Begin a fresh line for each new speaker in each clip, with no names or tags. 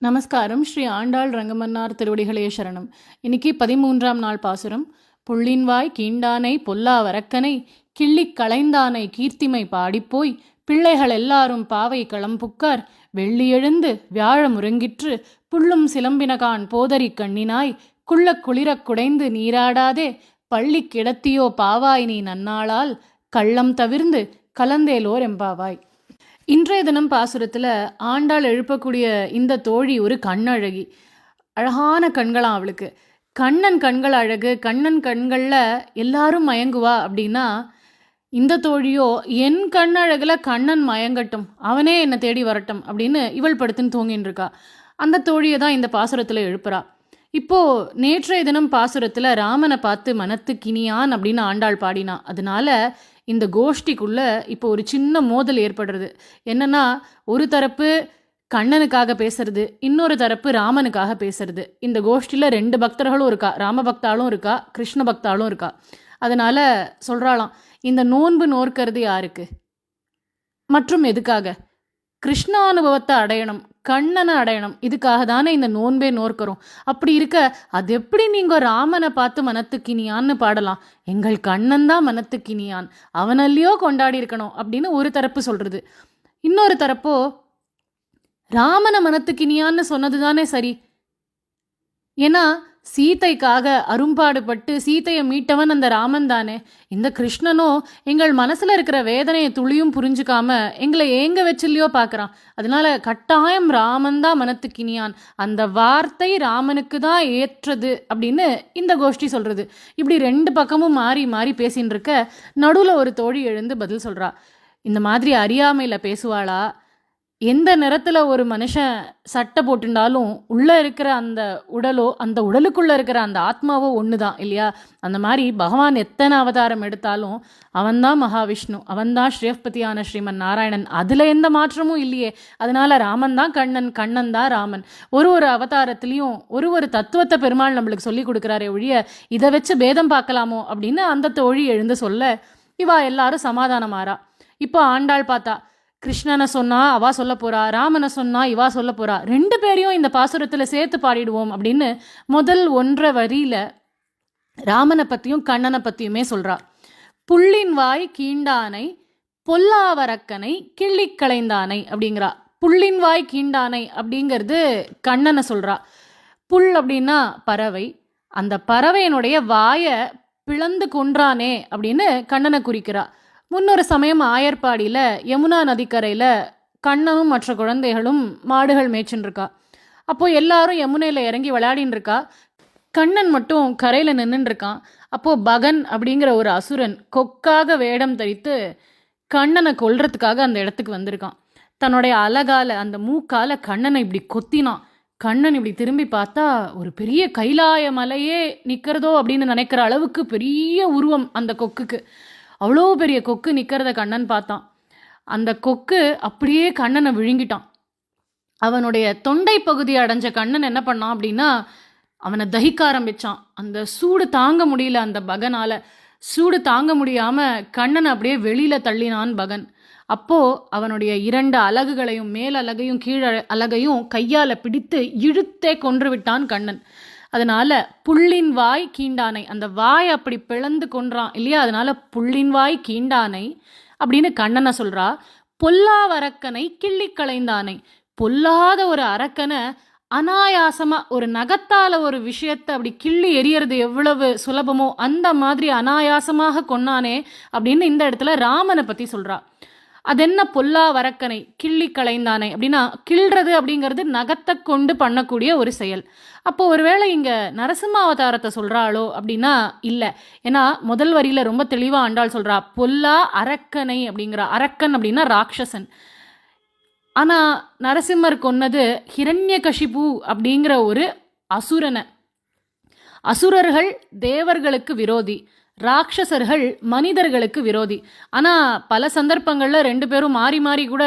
நமஸ்காரம். ஸ்ரீ ஆண்டாள் ரங்கமன்னார் திருவடிகளே சரணம். இன்னைக்கு 13ஆம் நாள் பாசுரம். புள்ளின்வாய் கீண்டானை பொல்லா வரக்கனை கிள்ளிக் களைந்தானை கீர்த்திமை பாடிப்போய் பிள்ளைகள் எல்லாரும் பாவை களம்புக்கார் வெள்ளி எழுந்து வியாழ முருங்கிற்று புள்ளும் சிலம்பினகான் போதரி கண்ணினாய் குள்ளக் குளிரக் குடைந்து நீராடாதே பள்ளி கிடத்தியோ பாவாய் நீ நன்னாளால் கள்ளம் தவிர்ந்து கலந்தேலோர் எம்பாவாய். இன்றைய தினம் பாசுரத்தில் ஆண்டாள் எழுப்பக்கூடிய இந்த தோழி ஒரு கண்ணழகி. அழகான கண்களாம் அவளுக்கு. கண்ணன் கண்கள் அழகு, கண்ணன் கண்களில் எல்லாரும் மயங்குவா அப்படின்னா, இந்த தோழியோ என் கண்ணழகில் கண்ணன் மயங்கட்டும், அவனே என்னை தேடி வரட்டும் அப்படின்னு இவள் படுத்துன்னு தூங்கின்னு இருக்கா. அந்த தோழியை தான் இந்த பாசுரத்தில் எழுப்புறா. இப்போது நேற்றைய தினம் பாசுரத்தில் ராமனை பார்த்து மனத்துக்கினியான் அப்படின்னு ஆண்டாள் பாடினா. அதனால இந்த கோஷ்டிக்குள்ளே இப்போ ஒரு சின்ன மோதல் ஏற்படுறது. என்னன்னா, ஒரு தரப்பு கண்ணனுக்காக பேசுறது, இன்னொரு தரப்பு ராமனுக்காக பேசுறது. இந்த கோஷ்டியில் 2 பக்தர்களும் இருக்கா, ராம பக்தாலும் இருக்கா, கிருஷ்ண பக்தாலும் இருக்கா. அதனால சொல்கிறாளாம், இந்த நோன்பு நோற்கிறது யாருக்கு மற்றும் எதுக்காக? கிருஷ்ணானுபவத்தை அடையணும், கண்ணனை அடையணும், இதுக்காக தானே இந்த நோன்பே நோர்க்கிறோம். அப்படி இருக்க அது எப்படி நீங்கள் ராமனை பார்த்து மனத்துக்கினியான்னு பாடலாம்? எங்கள் கண்ணன் தான் மனத்துக்கினியான், அவனல்லையோ கொண்டாடி இருக்கணும் அப்படின்னு ஒரு தரப்பு சொல்கிறது. இன்னொரு தரப்போ ராமனை மனத்துக்கினியான்னு சொன்னது தானே சரி. ஏன்னா சீதைக்காக அரும்பாடுபட்டு சீதையை மீட்டவன் அந்த ராமன் தானே. இந்த கிருஷ்ணனோ எங்கள் மனசில் இருக்கிற வேதனையை துளியும் புரிஞ்சுக்காம எங்களை ஏங்க வச்சில்லையோ பார்க்குறான். அதனால கட்டாயம் ராமன் தான் மனத்துக்கினியான், அந்த வார்த்தை ராமனுக்கு தான் ஏற்றது அப்படின்னு இந்த கோஷ்டி சொல்கிறது. இப்படி 2 பக்கமும் மாறி மாறி பேசின்னு இருக்க நடுவில் ஒரு தோழி எழுந்து பதில் சொல்கிறா. இந்த மாதிரி அறியாமையில் பேசுவாளா? எந்த நேரத்தில் ஒரு மனுஷன் சட்டை போட்டுண்டாலும் உள்ளே இருக்கிற அந்த உடலோ அந்த உடலுக்குள்ளே இருக்கிற அந்த ஆத்மாவோ ஒன்று தான் இல்லையா? அந்த மாதிரி பகவான் எத்தனை அவதாரம் எடுத்தாலும் அவன்தான் மகாவிஷ்ணு, அவன்தான் ஸ்ரீயப்பதியான ஸ்ரீமன் நாராயணன், அதில் எந்த மாற்றமும் இல்லையே. அதனால ராமன் தான் கண்ணன், கண்ணன் தான் ராமன். ஒரு அவதாரத்துலேயும் ஒரு தத்துவத்தை பெருமாள் நம்மளுக்கு சொல்லி கொடுக்குறாரே ஒழிய இதை வச்சு பேதம் பார்க்கலாமோ அப்படின்னு அந்த தோழி எழுந்து சொல்ல இவா எல்லாரும் சமாதானமாறா. இப்போ ஆண்டாள் பார்த்தா, கிருஷ்ணனை சொன்னா அவா சொல்ல போறா, ராமனை சொன்னா இவா சொல்ல போறா, 2 பேரையும் இந்த பாசுரத்தில் சேர்த்து பாடிடுவோம் அப்படின்னு முதல் 1.5 வரியில ராமனை பற்றியும் கண்ணனை பற்றியுமே சொல்றா. புள்ளின் வாய் கீண்டானை பொல்லாவரக்கனை கிள்ளி களைந்தானை அப்படிங்கிறா. புள்ளின் வாய் கீண்டானை அப்படிங்கிறது கண்ணனை சொல்றா. புல் அப்படின்னா பறவை, அந்த பறவையினுடைய வாயை பிளந்து கொன்றானே அப்படின்னு கண்ணனை குறிக்கிறா. முன்னொரு சமயம் ஆயர்பாடியில் யமுனா நதிக்கரையில் கண்ணனும் மற்ற குழந்தைகளும் மாடுகள் மேய்ச்சின்னு இருக்கா. அப்போது எல்லாரும் யமுனையில் இறங்கி விளையாடின்னு இருக்கா. கண்ணன் மட்டும் கரையில் நின்றுன்னு இருக்கான். அப்போது பகன் அப்படிங்கிற ஒரு அசுரன் கொக்காக வேடம் தரித்து கண்ணனை கொல்றதுக்காக அந்த இடத்துக்கு வந்திருக்கான். தன்னுடைய அலகால அந்த மூக்கால கண்ணனை இப்படி கொத்தினான். கண்ணன் இப்படி திரும்பி பார்த்தா ஒரு பெரிய கைலாய மலையே நிற்கிறதோ அப்படின்னு நினைக்கிற அளவுக்கு பெரிய உருவம் அந்த கொக்குக்கு. அவ்வளோ பெரிய கொக்கு நிற்கிறத கண்ணன் பார்த்தான். அந்த கொக்கு அப்படியே கண்ணனை விழுங்கிட்டான். அவனுடைய தொண்டை பகுதி அடைஞ்ச கண்ணன் என்ன பண்ணான் அப்படின்னா அவனை தகிக்க ஆரம்பித்தான். அந்த சூடு தாங்க முடியல, அந்த பகனால் சூடு தாங்க முடியாமல் கண்ணனை அப்படியே வெளியில் தள்ளினான் பகன். அப்போது அவனுடைய 2 அலகுகளையும், மேல் அலகையும் கீழ் அலகையும் கையால் பிடித்து இழுத்தே கொன்று விட்டான் கண்ணன். அதனால புள்ளின் வாய் கீண்டானை, அந்த வாய் அப்படி பிளந்து கொன்றான் இல்லையா? அதனால புள்ளின் வாய் கீண்டானை அப்படின்னு கண்ணனை சொல்றா. பொல்லாவரக்கனை கிள்ளி களைந்தானை, பொல்லாத ஒரு அரக்கனை அனாயாசமா ஒரு நகத்தால ஒரு விஷயத்தை அப்படி கிள்ளி எரியறது எவ்வளவு சுலபமோ அந்த மாதிரி அனாயாசமாக கொன்னானே அப்படின்னு இந்த இடத்துல ராமனை பத்தி சொல்றா. அதென்ன பொல்லா வரக்கனை கிள்ளி களைந்தானை அப்படின்னா, கிள்றது அப்படிங்கிறது நகத்தை கொண்டு பண்ணக்கூடிய ஒரு செயல். அப்போ ஒருவேளை இங்கே நரசிம்ம அவதாரத்தை சொல்கிறாளோ அப்படின்னா இல்லை. ஏன்னா முதல் வரியில் ரொம்ப தெளிவாக ஆண்டாள் சொல்கிறா, பொல்லா அரக்கனை அப்படிங்கிறா. அரக்கன் அப்படின்னா ராட்சசன். ஆனால் நரசிம்மர் கொன்னது ஹிரண்யகசிபு அப்படிங்கிற ஒரு அசுரனை. அசுரர்கள் தேவர்களுக்கு விரோதி, ராட்சசர்கள் மனிதர்களுக்கு விரோதி. ஆனால் பல சந்தர்ப்பங்களில் 2 பேரும் மாறி மாறி கூட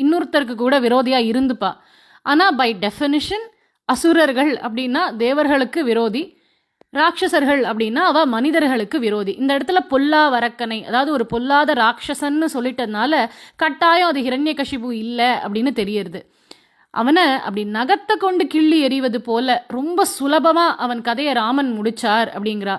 இன்னொருத்தருக்கு கூட விரோதியாக இருந்துப்பா. ஆனால் பை டெஃபினிஷன் அசுரர்கள் அப்படின்னா தேவர்களுக்கு விரோதி, ராட்சசர்கள் அப்படின்னா அவ மனிதர்களுக்கு விரோதி. இந்த இடத்துல பொல்லா வரக்கனை, அதாவது ஒரு பொல்லாத ராட்சசன்னு சொல்லிட்டதுனால கட்டாயம் அது ஹிரண்யகசிபு இல்லை அப்படின்னு தெரியுது. அவனை அப்படி நகத்தை கொண்டு கிள்ளி எறிவது போல ரொம்ப சுலபமாக அவன் கதையை ராமன் முடிச்சார் அப்படிங்கிறா.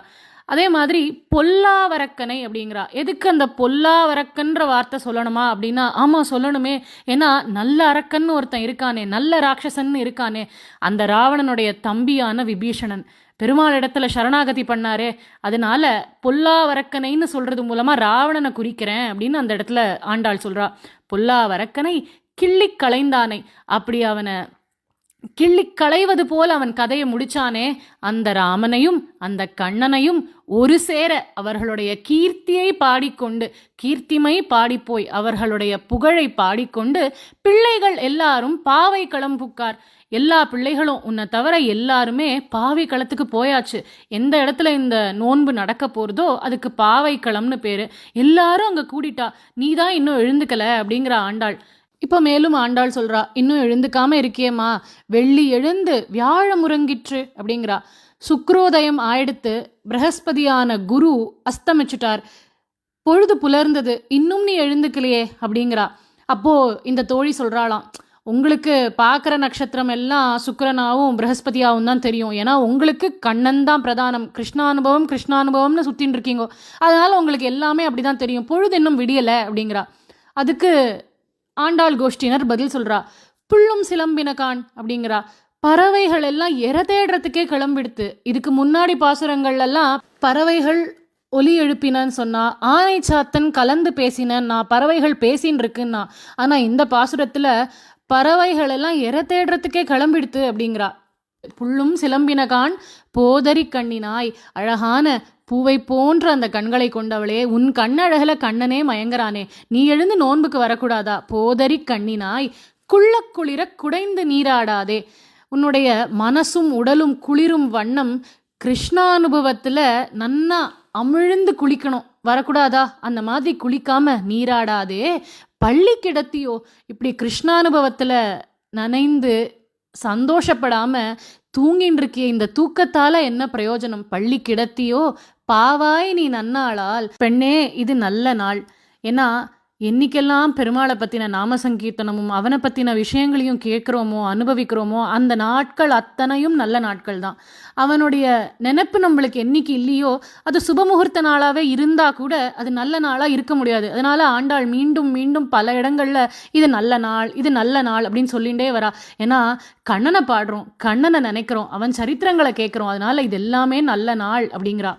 அதே மாதிரி பொல்லாவரக்கனை அப்படிங்கிறா. எதுக்கு அந்த பொல்லாவரக்கன்ற வார்த்தை சொல்லணுமா அப்படின்னா, ஆமாம் சொல்லணுமே. ஏன்னா நல்ல அரக்கன்னு ஒருத்தன் இருக்கானே, நல்ல ராட்சசன்னு இருக்கானே, அந்த ராவணனுடைய தம்பியான விபீஷணன் பெருமாள் இடத்துல சரணாகதி பண்ணாரே, அதனால பொல்லாவரக்கனைன்னு சொல்றது மூலமா ராவணனை குறிக்கிறேன் அப்படின்னு அந்த இடத்துல ஆண்டாள் சொல்றா. பொல்லாவரக்கனை கிள்ளி களைந்தானை, அப்படி அவனை கிள்ளி களைவது போல் அவன் கதையை முடிச்சானே, அந்த ராமனையும் அந்த கண்ணனையும் ஒரு சேர அவர்களுடைய கீர்த்தியை பாடிக்கொண்டு, கீர்த்திமை பாடிப்போய் அவர்களுடைய புகழை பாடிக்கொண்டு பிள்ளைகள் எல்லாரும் பாவை களம் புக்கார். எல்லா பிள்ளைகளும் உன்னை தவிர எல்லாருமே பாவை களத்துக்கு போயாச்சு. எந்த இடத்துல இந்த நோன்பு நடக்க போகிறதோ அதுக்கு பாவை களம்னு பேர். எல்லாரும் அங்கே கூடிட்டா, நீ தான் இன்னும் எழுந்துக்கல அப்படிங்கிற ஆண்டாள். இப்போ மேலும் ஆண்டாள் சொல்கிறா, இன்னும் எழுந்துக்காமல் இருக்கியேம்மா, வெள்ளி எழுந்து வியாழ முறங்கிற்று அப்படிங்கிறா. சுக்ரோதயம் ஆயிடுத்து, பிரகஸ்பதியான குரு அஸ்தமிச்சுட்டார், பொழுது புலர்ந்தது, இன்னும் நீ எழுந்துக்கலையே அப்படிங்கிறா. அப்போது இந்த தோழி சொல்கிறாளாம், உங்களுக்கு பார்க்குற நட்சத்திரம் எல்லாம் சுக்கிரனாவும் பிரகஸ்பதியாகவும் தான் தெரியும். ஏன்னா உங்களுக்கு கண்ணன் தான் பிரதானம், கிருஷ்ணானுபவம் கிருஷ்ணானுபவம்னு சுற்றின்னு இருக்கீங்க, அதனால் உங்களுக்கு எல்லாமே அப்படி தான் தெரியும், பொழுது இன்னும் விடியலை அப்படிங்கிறா. அதுக்கு ஆண்டாள் கோஷ்டினர் பதில் சொல்கிறா, புள்ளும் சிலம்பினகான் அப்படிங்கிறா. பறவைகள் எல்லாம் எற தேடுறதுக்கே கிளம்பிடுத்து. இதுக்கு முன்னாடி பாசுரங்கள்லாம் பறவைகள் ஒலி எழுப்பினன்னு சொன்னா, ஆனை சாத்தன் கலந்து பேசினன்னா, பறவைகள் பேசின்னு இருக்குன்னா. ஆனால் இந்த பாசுரத்தில் பறவைகள் எல்லாம் எற தேடுறதுக்கே கிளம்பிடுத்து அப்படிங்கிறா. புள்ளும் சிலம்பினகான் போதரி கண்ணினாய், அழகான பூவை போன்ற அந்த கண்களை கொண்டவளே, உன் கண்ணழகில் கண்ணனே மயங்கரானே, நீ எழுந்து நோன்புக்கு வரக்கூடாதா? போதரி கண்ணினாய் குள்ள குளிர குடைந்து நீராடாதே. உன்னுடைய மனசும் உடலும் குளிரும் வண்ணம் கிருஷ்ணானுபவத்தில் நன்னா அமிழ்ந்து குளிக்கணும், வரக்கூடாதா? அந்த மாதிரி குளிக்காம நீராடாதே. பள்ளி கிடத்தியோ, இப்படி கிருஷ்ணானுபவத்தில் நனைந்து சந்தோஷப்படாம தூங்கின்னு இருக்கிய இந்த தூக்கத்தால என்ன பிரயோஜனம்? பள்ளி கிடத்தியோ பாவாய் நீ நன்னாளால். பெண்ணே, இது நல்ல நாள். ஏன்னா என்னைக்கெல்லாம் பெருமாளை பற்றின நாம சங்கீர்த்தனமும் அவனை பற்றின விஷயங்களையும் கேட்குறோமோ அனுபவிக்கிறோமோ அந்த நாட்கள் அத்தனையும் நல்ல நாட்கள் தான். அவனுடைய நினைப்பு நம்மளுக்கு என்னைக்கு இல்லையோ அது சுபமுகூர்த்த நாளாகவே இருந்தால் கூட அது நல்ல நாளாக இருக்க முடியாது. அதனால் ஆண்டாள் மீண்டும் மீண்டும் பல இடங்களில் இது நல்ல நாள், இது நல்ல நாள் அப்படின்னு சொல்லிகிட்டே வரா. ஏன்னா கண்ணனை பாடுறோம், கண்ணனை நினைக்கிறோம், அவன் சரித்திரங்களை கேட்குறோம், அதனால் இது எல்லாமே நல்ல நாள் அப்படிங்கிறா.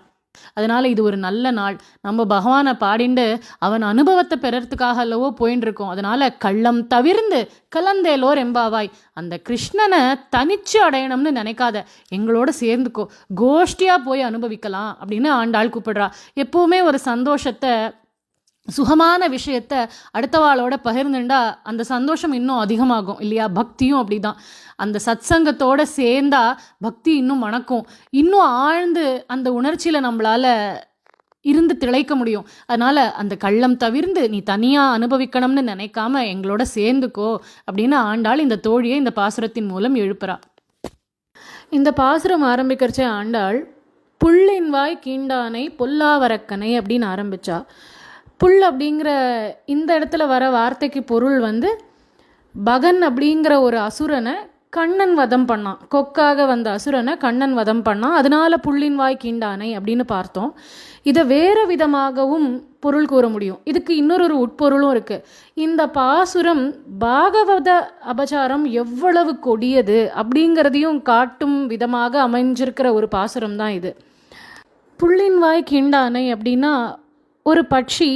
அதனால் இது ஒரு நல்ல நாள். நம்ம பகவானை பாடிண்டு அவன் அனுபவத்தை பெறறதுக்காக அல்லவோ போயின்னு இருக்கோம். அதனால் கள்ளம் தவிர்ந்து கலந்தேலோர் எம்பாவாய், அந்த கிருஷ்ணனை தனிச்சு அடையணும்னு நினைக்காத, எங்களோட சேர்ந்துக்கோ, கோஷ்டியாக போய் அனுபவிக்கலாம் அப்படின்னு ஆண்டாள் கூப்பிடுறா. எப்போவுமே ஒரு சந்தோஷத்தை, சுகமான விஷயத்தை அடுத்தவாளோட பகிர்ந்துண்டா அந்த சந்தோஷம் இன்னும் அதிகமாகும் இல்லையா? பக்தியும் அப்படி தான். அந்த சத்சங்கத்தோடு சேர்ந்தா பக்தி இன்னும் மணக்கும், இன்னும் ஆழ்ந்து அந்த உணர்ச்சியில் நம்மளால் இருந்து திளைக்க முடியும். அதனால் அந்த கள்ளம் தவிர்ந்து நீ தனியாக அனுபவிக்கணும்னு நினைக்காம எங்களோட சேர்ந்துக்கோ அப்படின்னு ஆண்டாள் இந்த தோழியை இந்த பாசுரத்தின் மூலம் எழுப்புறா. இந்த பாசுரம் ஆரம்பிக்கிறச்சே ஆண்டாள் புள்ளின் வாய் கீண்டானை பொல்லாவரக்கனை அப்படின்னு ஆரம்பித்தா. புல் அப்படிங்கிற இந்த இடத்துல வர வார்த்தைக்கு பொருள் பகன் அப்படிங்கிற ஒரு அசுரனை கண்ணன் வதம் பண்ணான். கொக்காக வந்த அசுரனை கண்ணன் வதம் பண்ணான், அதனால புள்ளின் வாய் கீண்டானை அப்படின்னு பார்த்தோம். இதை வேறு விதமாகவும் பொருள் கூற முடியும். இதுக்கு இன்னொரு உட்பொருளும் இருக்குது. இந்த பாசுரம் பாகவத அபச்சாரம் எவ்வளவு கொடியது அப்படிங்கிறதையும் காட்டும் விதமாக அமைஞ்சிருக்கிற ஒரு பாசுரம் தான் இது. புள்ளின் வாய் கீண்டானை அப்படின்னா ஒரு பட்சி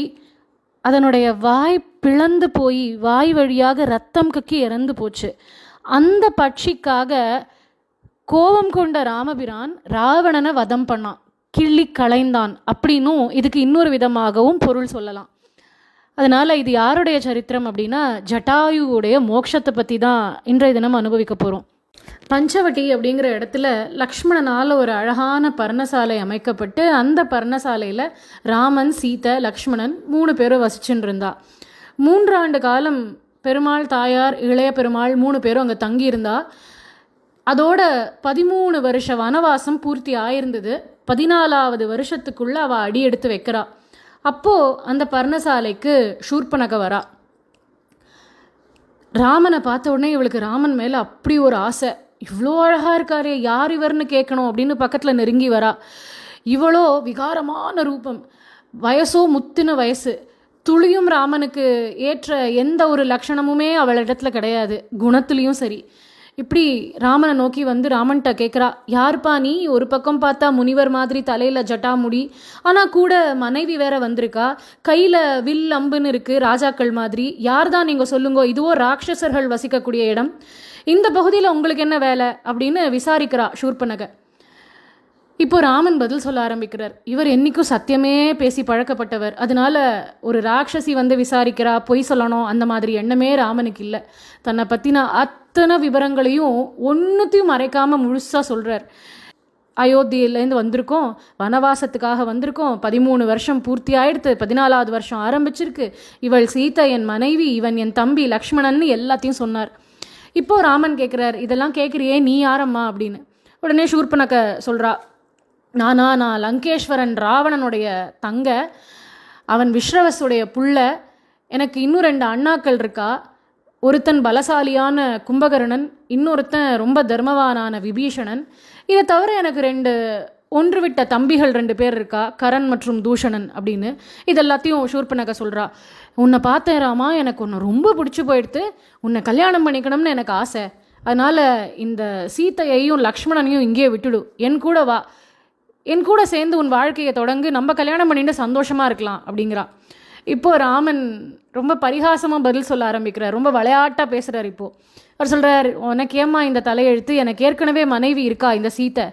அதனுடைய வாய் பிளந்து போய் வாய் வழியாக ரத்தம் கக்கி இறந்து போச்சு. அந்த பட்சிக்காக கோபம் கொண்ட ராமபிரான் ராவணனை வதம் பண்ணான், கிள்ளி களைந்தான் அப்படின்னும் இதுக்கு இன்னொரு விதமாகவும் பொருள் சொல்லலாம். அதனால் இது யாருடைய சரித்திரம் அப்படின்னா ஜட்டாயுடைய மோட்சத்தை பற்றி தான் இன்றைய தினம் அனுபவிக்க போகிறோம். பஞ்சவட்டி அப்படிங்கிற இடத்துல லக்ஷ்மணனால் ஒரு அழகான பர்ணசாலை அமைக்கப்பட்டு அந்த பர்ணசாலையில் ராமன், சீதை, லக்ஷ்மணன் 3 பேரும் வசிச்சுன்னு இருந்தா. 3 ஆண்டு காலம் பெருமாள், தாயார், இளைய பெருமாள் 3 பேரும் அங்கே தங்கியிருந்தா. அதோட 13 வருஷ வனவாசம் பூர்த்தி ஆயிருந்தது. 14வது வருஷத்துக்குள்ளே அவள் அடி எடுத்து வைக்கிறா. அப்போது அந்த பர்ணசாலைக்கு ஷூர்பனக வரா. ராமனை பார்த்த உடனே இவளுக்கு ராமன் மேலே அப்படி ஒரு ஆசை. இவ்வளோ அழகாக இருக்காரே, யார் இவர்னு கேட்கணும் அப்படின்னு பக்கத்தில் நெருங்கி வரா. இவளோ விகாரமான ரூபம், வயசோ முத்தின வயசு, துளியும் ராமனுக்கு ஏற்ற எந்த ஒரு லக்ஷணமுமே அவளிடத்துல கிடையாது, குணத்துலேயும் சரி. இப்படி ராமனை நோக்கி வந்து ராமன்கிட்ட கேட்குறா, யாருப்பா நீ? ஒரு பக்கம் பார்த்தா முனிவர் மாதிரி தலையில் ஜட்டாமுடி, ஆனால் கூட மனைவி வேற வந்திருக்கா, கையில் வில் அம்புன்னு இருக்குது ராஜாக்கள் மாதிரி. யார் தான் நீங்கள் சொல்லுங்கோ, இதுவோ ராட்சசர்கள் வசிக்கக்கூடிய இடம், இந்த பகுதியில் உங்களுக்கு என்ன வேலை அப்படின்னு விசாரிக்கிறா சூர்பனக. இப்போ ராமன் பதில் சொல்ல ஆரம்பிக்கிறார். இவர் என்றைக்கும் சத்தியமே பேசி பழக்கப்பட்டவர், அதனால ஒரு ராட்சசி வந்து விசாரிக்கிறா, பொய் சொல்லணும் அந்த மாதிரி எண்ணமே ராமனுக்கு இல்லை. தன்னை பற்றின அத்தனை விவரங்களையும் ஒன்றுத்தையும் மறைக்காமல் முழுசாக சொல்கிறார். அயோத்தியிலேருந்து வந்திருக்கோம், வனவாசத்துக்காக வந்திருக்கோம், 13 வருஷம் பூர்த்தி ஆயிடுத்து, 14வது வருஷம் ஆரம்பிச்சிருக்கு, இவள் சீதை என் மனைவி, இவன் என் தம்பி லக்ஷ்மணன் எல்லாத்தையும் சொன்னார். இப்போது ராமன் கேட்குறார், இதெல்லாம் கேட்குறியே நீ யாரம்மா அப்படின்னு. உடனே சூர்பனக சொல்கிறா, நான் லங்கேஸ்வரன் ராவணனுடைய தங்க, அவன் விஸ்ரவசுடைய புள்ள, எனக்கு இன்னும் 2 அண்ணாக்கள் இருக்கா. ஒருத்தன் பலசாலியான கும்பகர்ணன், இன்னொருத்தன் ரொம்ப தர்மவானான விபீஷணன். இதை தவிர எனக்கு 2 ஒன்று விட்ட தம்பிகள் 2 பேர் இருக்கா, கரண் மற்றும் தூஷணன் அப்படின்னு. இதெல்லாத்தையும் சூர்பனக சொல்கிறா. உன்னை பார்த்தேன் ராமா, எனக்கு உன்னை ரொம்ப பிடிச்சி போயிடுத்து, உன்னை கல்யாணம் பண்ணிக்கணும்னு எனக்கு ஆசை, அதனால் இந்த சீத்தையையும் லக்ஷ்மணனையும் இங்கேயே விட்டுடு, என் கூட வா, என் கூட சேர்ந்து உன் வாழ்க்கையை தொடங்கு, நம்ம கல்யாணம் பண்ணிட்டு சந்தோஷமாக இருக்கலாம் அப்படிங்கிறா. இப்போது ராமன் ரொம்ப பரிகாசமாக பதில் சொல்ல ஆரம்பிக்கிறார், ரொம்ப விளையாட்டாக பேசுகிறார். இப்போது அவர் சொல்கிறார், உனக்கு ஏம்மா இந்த தலையெழுத்து, எனக்கு ஏற்கனவே மனைவி இருக்கா இந்த சீத்தை,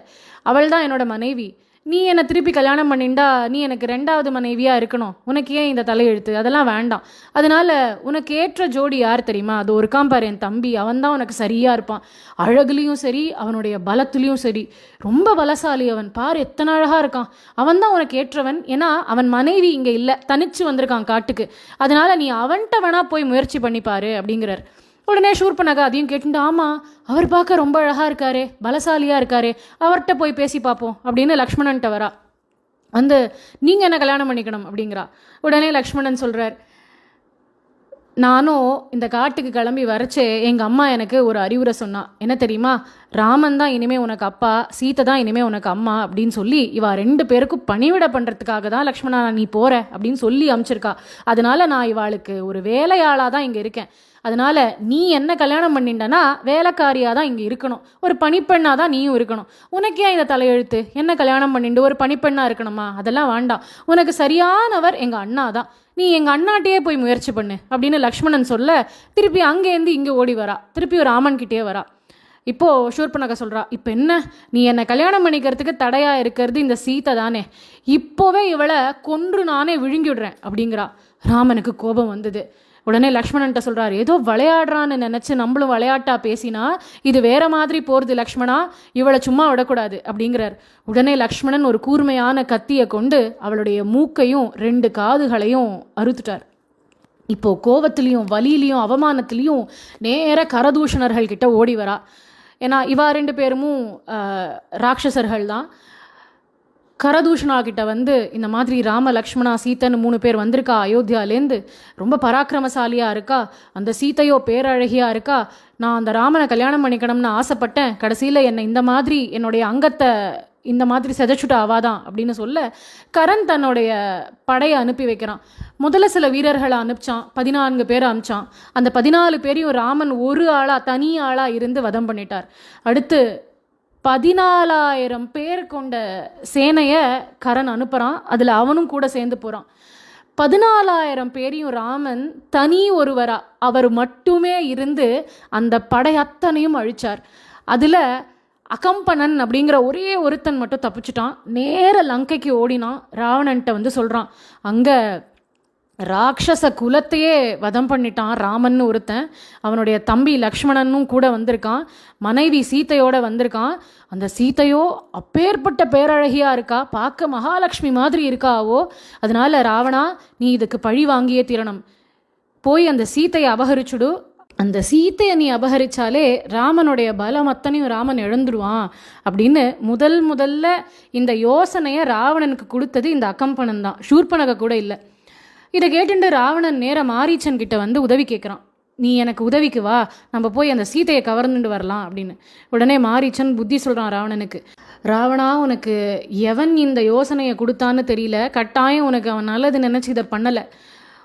அவள் தான் என்னோட மனைவி, நீ என்னை திருப்பி கல்யாணம் பண்ணிண்டா நீ எனக்கு 2வது மனைவியாக இருக்கணும், உனக்கு ஏன் இந்த தலையெழுத்து, அதெல்லாம் வேண்டாம். அதனால் உனக்கு ஏற்ற ஜோடி யார் தெரியுமா, அது ஒரு காம்பார் என் தம்பி, அவன் தான் உனக்கு சரியாக இருப்பான், அழகுலேயும் சரி அவனுடைய பலத்துலேயும் சரி, ரொம்ப பலசாலி அவன், பார் எத்தனை அழகாக இருக்கான், அவன் தான் உனக்கு ஏற்றவன். ஏன்னா அவன் மனைவி இங்கே இல்லை, தனிச்சு வந்திருக்கான் காட்டுக்கு, அதனால் நீ அவன்கிட்ட வேணா போய் முயற்சி பண்ணிப்பாரு அப்படிங்கிறார். உடனே சூர்பனக அதையும் கேட்டுட்டு, ஆமாம் அவர் பார்க்க ரொம்ப அழகாக இருக்காரே, பலசாலியாக இருக்காரே, அவர்கிட்ட போய் பேசி பார்ப்போம் அப்படின்னு லக்ஷ்மணன்ட்ட வரா. வந்து நீங்கள் என்ன கல்யாணம் பண்ணிக்கணும் அப்படிங்கிறா. உடனே லக்ஷ்மணன் சொல்கிறார், நானும் இந்த காட்டுக்கு கிளம்பி வரச்சே எங்கள் அம்மா எனக்கு ஒரு அறிவுரை சொன்னா, என்ன தெரியுமா, ராமன் தான் இனிமேல் உனக்கு அப்பா, சீத்தை தான் இனிமேல் உனக்கு அம்மா அப்படின்னு சொல்லி இவா 2 பேருக்கும் பணிவிட பண்ணுறதுக்காக தான் லக்ஷ்மணா நீ போகிற அப்படின்னு சொல்லி அனுப்பிச்சிருக்கா. அதனால நான் இவாளுக்கு ஒரு வேலையாளாக தான் இங்கே இருக்கேன். அதனால் நீ என்ன கல்யாணம் பண்ணிட்டனா வேலைக்காரியாக தான் இங்கே இருக்கணும், ஒரு பணிப்பெண்ணாக தான் நீயும் இருக்கணும். உனக்கு ஏன் இந்த தலையெழுத்து, என்ன கல்யாணம் பண்ணிட்டு ஒரு பணிப்பெண்ணாக இருக்கணுமா, அதெல்லாம் வேண்டாம், உனக்கு சரியானவர் எங்கள் அண்ணா தான், நீ எங்கள் அண்ணாட்டையே போய் முயற்சி பண்ணு அப்படின்னு லக்ஷ்மணன் சொல்ல, திருப்பி அங்கேருந்து இங்கே ஓடி வரா, திருப்பி ஒரு ராமன்கிட்டே வரா. இப்போது சூர்பனக சொல்கிறா, இப்போ என்ன, நீ என்னை கல்யாணம் பண்ணிக்கிறதுக்கு தடையாக இருக்கிறது இந்த சீத்தை தானே, இப்போவே இவளை கொன்று நானே விழுங்கிவிடுறேன் அப்படிங்கிறா. ராமனுக்கு கோபம் வந்தது. உடனே லக்ஷ்மணன்ட்ட சொல்கிறார், ஏதோ விளையாடுறான்னு நினச்சி நம்மளும் விளையாட்டாக பேசினா இது வேற மாதிரி போகிறது லக்ஷ்மணா, இவளை சும்மா விடக்கூடாது அப்படிங்கிறார். உடனே லக்ஷ்மணன் ஒரு கூர்மையான கத்தியை கொண்டு அவளுடைய மூக்கையும் 2 காதுகளையும் அறுத்துட்டார். இப்போது கோவத்துலேயும் வலியிலையும் அவமானத்துலேயும் நேர கரதூஷணர்கள் கிட்ட ஓடி வரா. ஏன்னா இவா 2 பேரும் ராட்சசர்கள் தான். கரதூஷணா கிட்ட வந்து இந்த மாதிரி ராம லக்ஷ்மணா சீத்தைன்னு 3 பேர் வந்திருக்கா அயோத்தியாலேருந்து, ரொம்ப பராக்கிரமசாலியாக இருக்கா, அந்த சீத்தையோ பேரழகியாக இருக்கா, நான் அந்த ராமனை கல்யாணம் பண்ணிக்கணும்னு ஆசைப்பட்டேன், கடைசியில் என்னை இந்த மாதிரி என்னுடைய அங்கத்தை இந்த மாதிரி செதைச்சுட்டா அவாதான் அப்படின்னு சொல்ல, கரண் தன்னுடைய படையை அனுப்பி வைக்கிறான். முதல்ல சில வீரர்களை அனுப்பிச்சான், 14 பேரை அனுப்பிச்சான். அந்த 14 பேரையும் ராமன் ஒரு ஆளாக தனி ஆளாக இருந்து வதம் பண்ணிட்டார். அடுத்து 14,000 பேர் கொண்ட சேனையை கரண் அனுப்புகிறான், அதில் அவனும் கூட சேர்ந்து போகிறான். 14,000 பேரையும் ராமன் தனி ஒருவரா அவர் மட்டுமே இருந்து அந்த படை அத்தனையும் அழிச்சார். அதில் அகம்பனன் அப்படிங்கிற ஒரே ஒருத்தன் மட்டும் தப்பிச்சிட்டான், நேர லங்கைக்கு ஓடினான். ராவணன்ட்ட வந்து சொல்கிறான், அங்கே ராட்சச குலத்தையே வதம் பண்ணிட்டான் ராமன் ஒருத்தன், அவனுடைய தம்பி லக்ஷ்மணனும் கூட வந்திருக்கான், மனைவி சீத்தையோட வந்திருக்கான். அந்த சீத்தையோ அப்பேற்பட்ட பேரழகியாக இருக்கா, பார்க்க மகாலட்சுமி மாதிரி இருக்காவோ, அதனால ராவணா நீ இதுக்கு பழி வாங்கியே தீரணும், போய் அந்த சீத்தையை அபகரிச்சுடு, அந்த சீத்தையை நீ அபகரித்தாலே ராமனுடைய பலம் அத்தனையும் ராமன் இழந்துருவான் அப்படின்னு முதல்ல இந்த யோசனையை ராவணனுக்கு கொடுத்தது இந்த அகம்பனன் தான், சூர்பனக கூட இல்லை. இதை கேட்டுட்டு ராவணன் நேர மாரீச்சன் கிட்ட வந்து உதவி கேட்குறான். நீ எனக்கு உதவிக்கு வா, நம்ம போய் அந்த சீதையை கவர்ந்துட்டு வரலாம் அப்படின்னு. உடனே மாரீச்சன் புத்தி சொல்கிறான் ராவணனுக்கு. ராவணா, உனக்கு எவன் இந்த யோசனையை கொடுத்தான்னு தெரியல, கட்டாயம் உனக்கு அவன் நல்லது நினச்சி இதை பண்ணலை.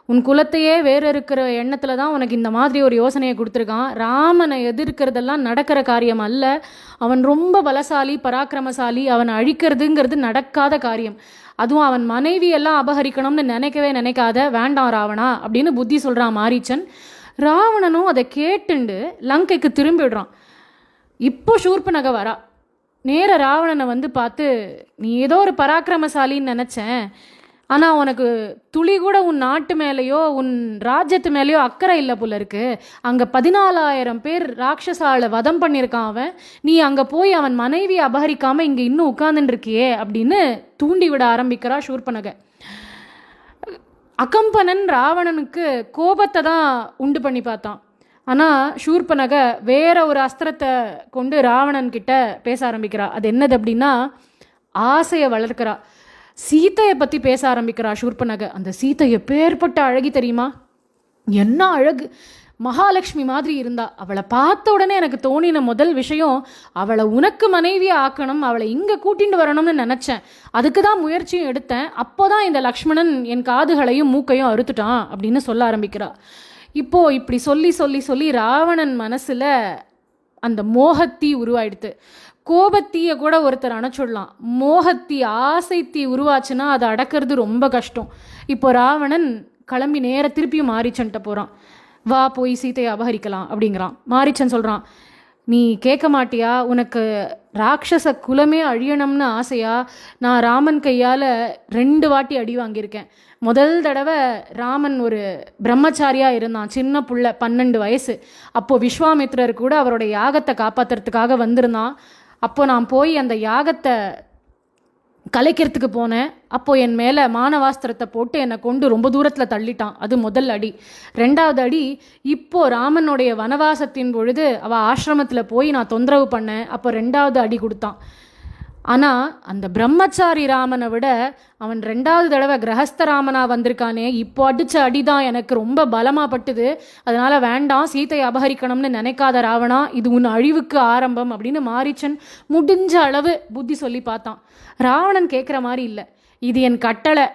உன் குலத்தையே வேறு இருக்கிற எண்ணத்தில் தான் உனக்கு இந்த மாதிரி ஒரு யோசனையை கொடுத்துருக்கான். ராமனை எதிர்க்கிறதெல்லாம் நடக்கிற காரியம் அல்ல. அவன் ரொம்ப பலசாலி, பராக்கிரமசாலி. அவனை அழிக்கிறதுங்கிறது நடக்காத காரியம். அதுவும் அவன் மனைவியெல்லாம் அபகரிக்கணும்னு நினைக்காத, வேண்டாம் ராவணா அப்படின்னு புத்தி சொல்கிறான் மாரீச்சன். ராவணனும் அதை கேட்டுண்டு லங்கைக்கு திரும்பிடுறான். இப்போ சூர்பனகை வரா. நேர ராவணனை வந்து பார்த்து, நீ ஏதோ ஒரு பராக்கிரமசாலின்னு நினச்சேன், ஆனால் உனக்கு துளி கூட உன் நாட்டு மேலேயோ உன் ராஜ்யத்து மேலேயோ அக்கறை இல்லை போல இருக்கு. அங்கே 14,000 பேர் ராட்சசால வதம் பண்ணியிருக்கான் அவன். நீ அங்கே போய் அவன் மனைவியை அபகரிக்காமல் இங்கே இன்னும் உட்கார்ந்துட்டு இருக்கியே அப்படின்னு தூண்டி விட ஆரம்பிக்கிறா சூர்பனகை. அகம்பனன் ராவணனுக்கு கோபத்தை தான் உண்டு பண்ணி பார்த்தான். ஆனால் சூர்பனகை வேற ஒரு அஸ்திரத்தை கொண்டு ராவணன்கிட்ட பேச ஆரம்பிக்கிறா. அது என்னது அப்படின்னா, ஆசையை வளர்க்கிறா. சீத்தையை பற்றி பேச ஆரம்பிக்கிறா சூர்பனகை. அந்த சீத்தை எப்பேற்பட்ட அழகி தெரியுமா? என்ன அழகு! மகாலட்சுமி மாதிரி இருந்தா. அவளை பார்த்த உடனே எனக்கு தோணின முதல் விஷயம், அவளை உனக்கு மனைவியாக ஆக்கணும், அவளை இங்கே கூட்டிட்டு வரணும்னு நினச்சேன். அதுக்கு தான் முயற்சியும் எடுத்தேன். அப்போ தான் இந்த லக்ஷ்மணன் என் காதுகளையும் மூக்கையும் அறுத்துட்டான் அப்படின்னு சொல்ல ஆரம்பிக்கிறா. இப்போது இப்படி சொல்லி சொல்லி சொல்லி ராவணன் மனசில் அந்த மோகத்தீ உருவாயிடுத்து. கோபத்தீயை கூட ஒருத்தர் அணைச்சிடலாம். மோகத்தீ, ஆசைத்தீ உருவாச்சுன்னா அதை அடக்கிறது ரொம்ப கஷ்டம். இப்போ ராவணன் கிளம்பி நேர திருப்பியும் மாரீச்சன்ட்ட போகிறான். வா, போய் சீத்தையை அபகரிக்கலாம் அப்படிங்கிறான். மாரீச்சன் சொல்கிறான், நீ கேட்க மாட்டியா? உனக்கு ராட்சச குலமே அழியணும்னு ஆசையா? நான் ராமன் கையால் 2 வாட்டி அடி வாங்கியிருக்கேன். முதல் தடவை ராமன் ஒரு பிரம்மச்சாரியாக இருந்தான், சின்ன புள்ள, 12 வயசு. அப்போது விஸ்வாமித்ரர் கூட அவருடைய யாகத்தை காப்பாற்றுறதுக்காக வந்திருந்தான். அப்போ நான் போய் அந்த யாகத்தை கலைக்கிறதுக்கு போனேன். அப்போது என் மேலே மானவாஸ்திரத்தை போட்டு என்னை கொண்டு ரொம்ப தூரத்தில் தள்ளிட்டான். அது முதல் அடி. 2வது அடி, இப்போது ராமனுடைய வனவாசத்தின் பொழுது அவள் ஆசிரமத்தில் போய் நான் தொந்தரவு பண்ணேன். அப்போ 2வது அடி கொடுத்தான். ஆனால் அந்த பிரம்மச்சாரி ராமனை விட அவன் 2வது தடவை கிரகஸ்த ராமனாக வந்திருக்கானே, இப்போ அடித்த அடி தான் எனக்கு ரொம்ப பலமாக பட்டுது. அதனால் வேண்டாம், சீத்தையை அபகரிக்கணும்னு நினைக்காத ராவணா, இது உன் அழிவுக்கு ஆரம்பம் அப்படின்னு மாரீச்சன் முடிஞ்ச அளவு புத்தி சொல்லி பார்த்தான். ராவணன் கேட்குற மாதிரி இல்லை. இது என் கட்டளை,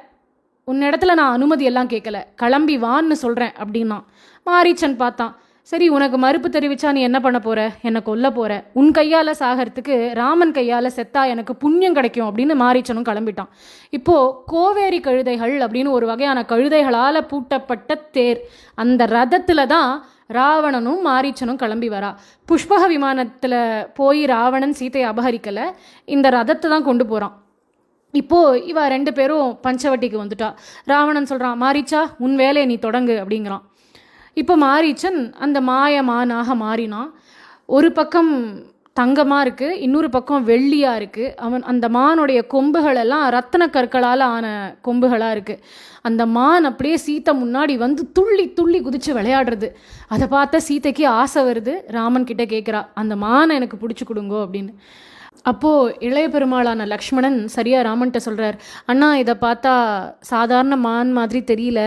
உன்னிடத்துல நான் அனுமதி எல்லாம் கேட்கல, கிளம்பி வான்னு சொல்கிறேன் அப்படின்னா. மாரீச்சன் பார்த்தான். சரி, உனக்கு மறுப்பு தெரிவிச்சா நீ என்ன பண்ண போகிற? என்னை கொல்ல போகிற. உன் கையால் சாகிறதுக்கு ராமன் கையால் செத்தா எனக்கு புண்ணியம் கிடைக்கும் அப்படின்னு மாரீச்சனும் கிளம்பிட்டான். இப்போது கோவேரி கழுதைகள் அப்படின்னு ஒரு வகையான கழுதைகளால் பூட்டப்பட்ட தேர், அந்த ரதத்தில் தான் ராவணனும் மாரீச்சனும் கிளம்பி வரா. புஷ்பக விமானத்தில் போய் ராவணன் சீத்தையை அபகரிக்கலை, இந்த ரதத்தை தான் கொண்டு போகிறான். இப்போது இவ 2 பேரும் பஞ்சவட்டிக்கு வந்துட்டா. ராவணன் சொல்கிறான், மாரீச்சா உன் வேலையை நீ தொடங்கு அப்படிங்கிறான். இப்போ மாரீச்சன் அந்த மாயமானாக மாறினான். ஒரு பக்கம் தங்கமாக இருக்குது, இன்னொரு பக்கம் வெள்ளியாக இருக்குது. அவன் அந்த மானுடைய கொம்புகளெல்லாம் ரத்தின கற்களால் ஆன கொம்புகளாக இருக்குது. அந்த மான் அப்படியே சீத்தை முன்னாடி வந்து துள்ளி துள்ளி குதித்து விளையாடுறது. அதை பார்த்த சீத்தைக்கு ஆசை வருது. ராமன் கிட்டே கேட்குறா, அந்த மானை எனக்கு பிடிச்சி கொடுங்கோ அப்படின்னு. அப்போது இளைய பெருமாளான லக்ஷ்மணன் சரியாக ராமன்கிட்ட சொல்கிறார், அண்ணா இதை பார்த்தா சாதாரண மான் மாதிரி தெரியல,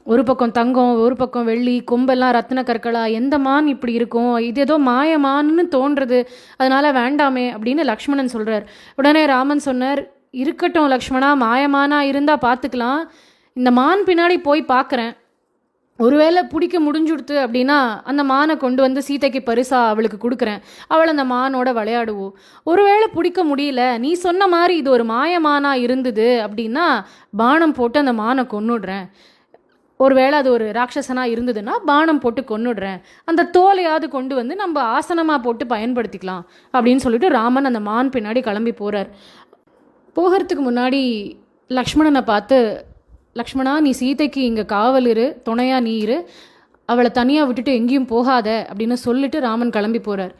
ஒரு பக்கம் தங்கம், ஒரு பக்கம் வெள்ளி, கொம்பெல்லாம் ரத்தின கற்களா, எந்த மான் இப்படி இருக்கும்? இது ஏதோ மாயமான்னு தோன்றுறது, அதனால் வேண்டாமே அப்படின்னு லக்ஷ்மணன் சொல்கிறார். உடனே ராமன் சொன்னார், இருக்கட்டும் லக்ஷ்மணா, மாயமானா இருந்தால் பார்த்துக்கலாம், இந்த மான் பின்னாடி போய் பார்க்குறேன், ஒருவேளை பிடிக்க முடிஞ்சுடுத்து அப்படின்னா அந்த மானை கொண்டு வந்து சீதைக்கு பரிசாக அவளுக்கு கொடுக்குறேன், அவள் அந்த மானோட விளையாடுவோம். ஒருவேளை பிடிக்க முடியல, நீ சொன்ன மாதிரி இது ஒரு மாயமானாக இருந்தது அப்படின்னா பானம் போட்டு அந்த மானை கொன்னுடுறேன். ஒருவேளை அது ஒரு ராட்சசனாக இருந்ததுன்னா பானம் போட்டு கொன்னுடுறேன், அந்த தோலையாவது கொண்டு வந்து நம்ம ஆசனமாக போட்டு பயன்படுத்திக்கலாம் அப்படின்னு சொல்லிட்டு ராமன் அந்த மான் பின்னாடி கிளம்பி போகிறார். போகிறதுக்கு முன்னாடி லக்ஷ்மணனை பார்த்து, லக்ஷ்மணா நீ சீதைக்கு இங்கே காவல் இரு, துணையாக நீ இரு, அவளை தனியாக விட்டுட்டு எங்கேயும் போகாத அப்படின்னு சொல்லிட்டு ராமன் கிளம்பி போகிறார்.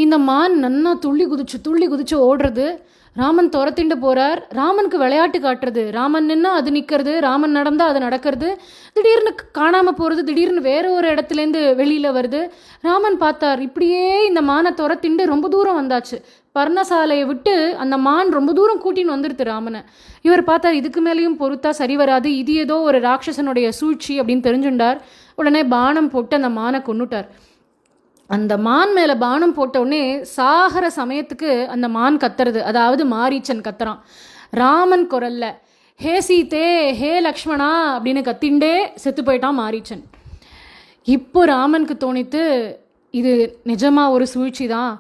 இந்த மான் நன்னா துள்ளி குதிச்சு ஓடுறது. ராமன் துரத்திண்டு போகிறார். ராமனுக்கு விளையாட்டு காட்டுறது. ராமன் நின்னா அது நிற்கிறது, ராமன் நடந்தால் அது நடக்கிறது. திடீர்னு காணாமல் போகிறது, திடீர்னு வேற ஒரு இடத்துலேருந்து வெளியில் வருது. ராமன் பார்த்தார், இப்படியே இந்த மானை துரத்திண்டு ரொம்ப தூரம் வந்தாச்சு. பர்ணசாலையை விட்டு அந்த மான் ரொம்ப தூரம் கூட்டின்னு வந்துடுது ராமனை. இவர் பார்த்தார், இதுக்கு மேலேயும் பொறுத்தா சரி வராது, இது ஏதோ ஒரு ராட்சசனுடைய சூழ்ச்சி அப்படின்னு தெரிஞ்சுட்டார். உடனே பானம் போட்டு அந்த மானை கொன்னுட்டார். அந்த மான் மேலே பானம் போட்டவுடனே சாகர சமயத்துக்கு அந்த மான் கத்துறது, அதாவது மாரீச்சன் கத்துறான் ராமன் குரல்ல, ஹே சீதே, ஹே லக்ஷ்மணா அப்படின்னு கத்திண்டே செத்து போயிட்டான் மாரீச்சன். இப்போ ராமனுக்கு தோணித்து, இது நிஜமா ஒரு சூழ்ச்சி தான்,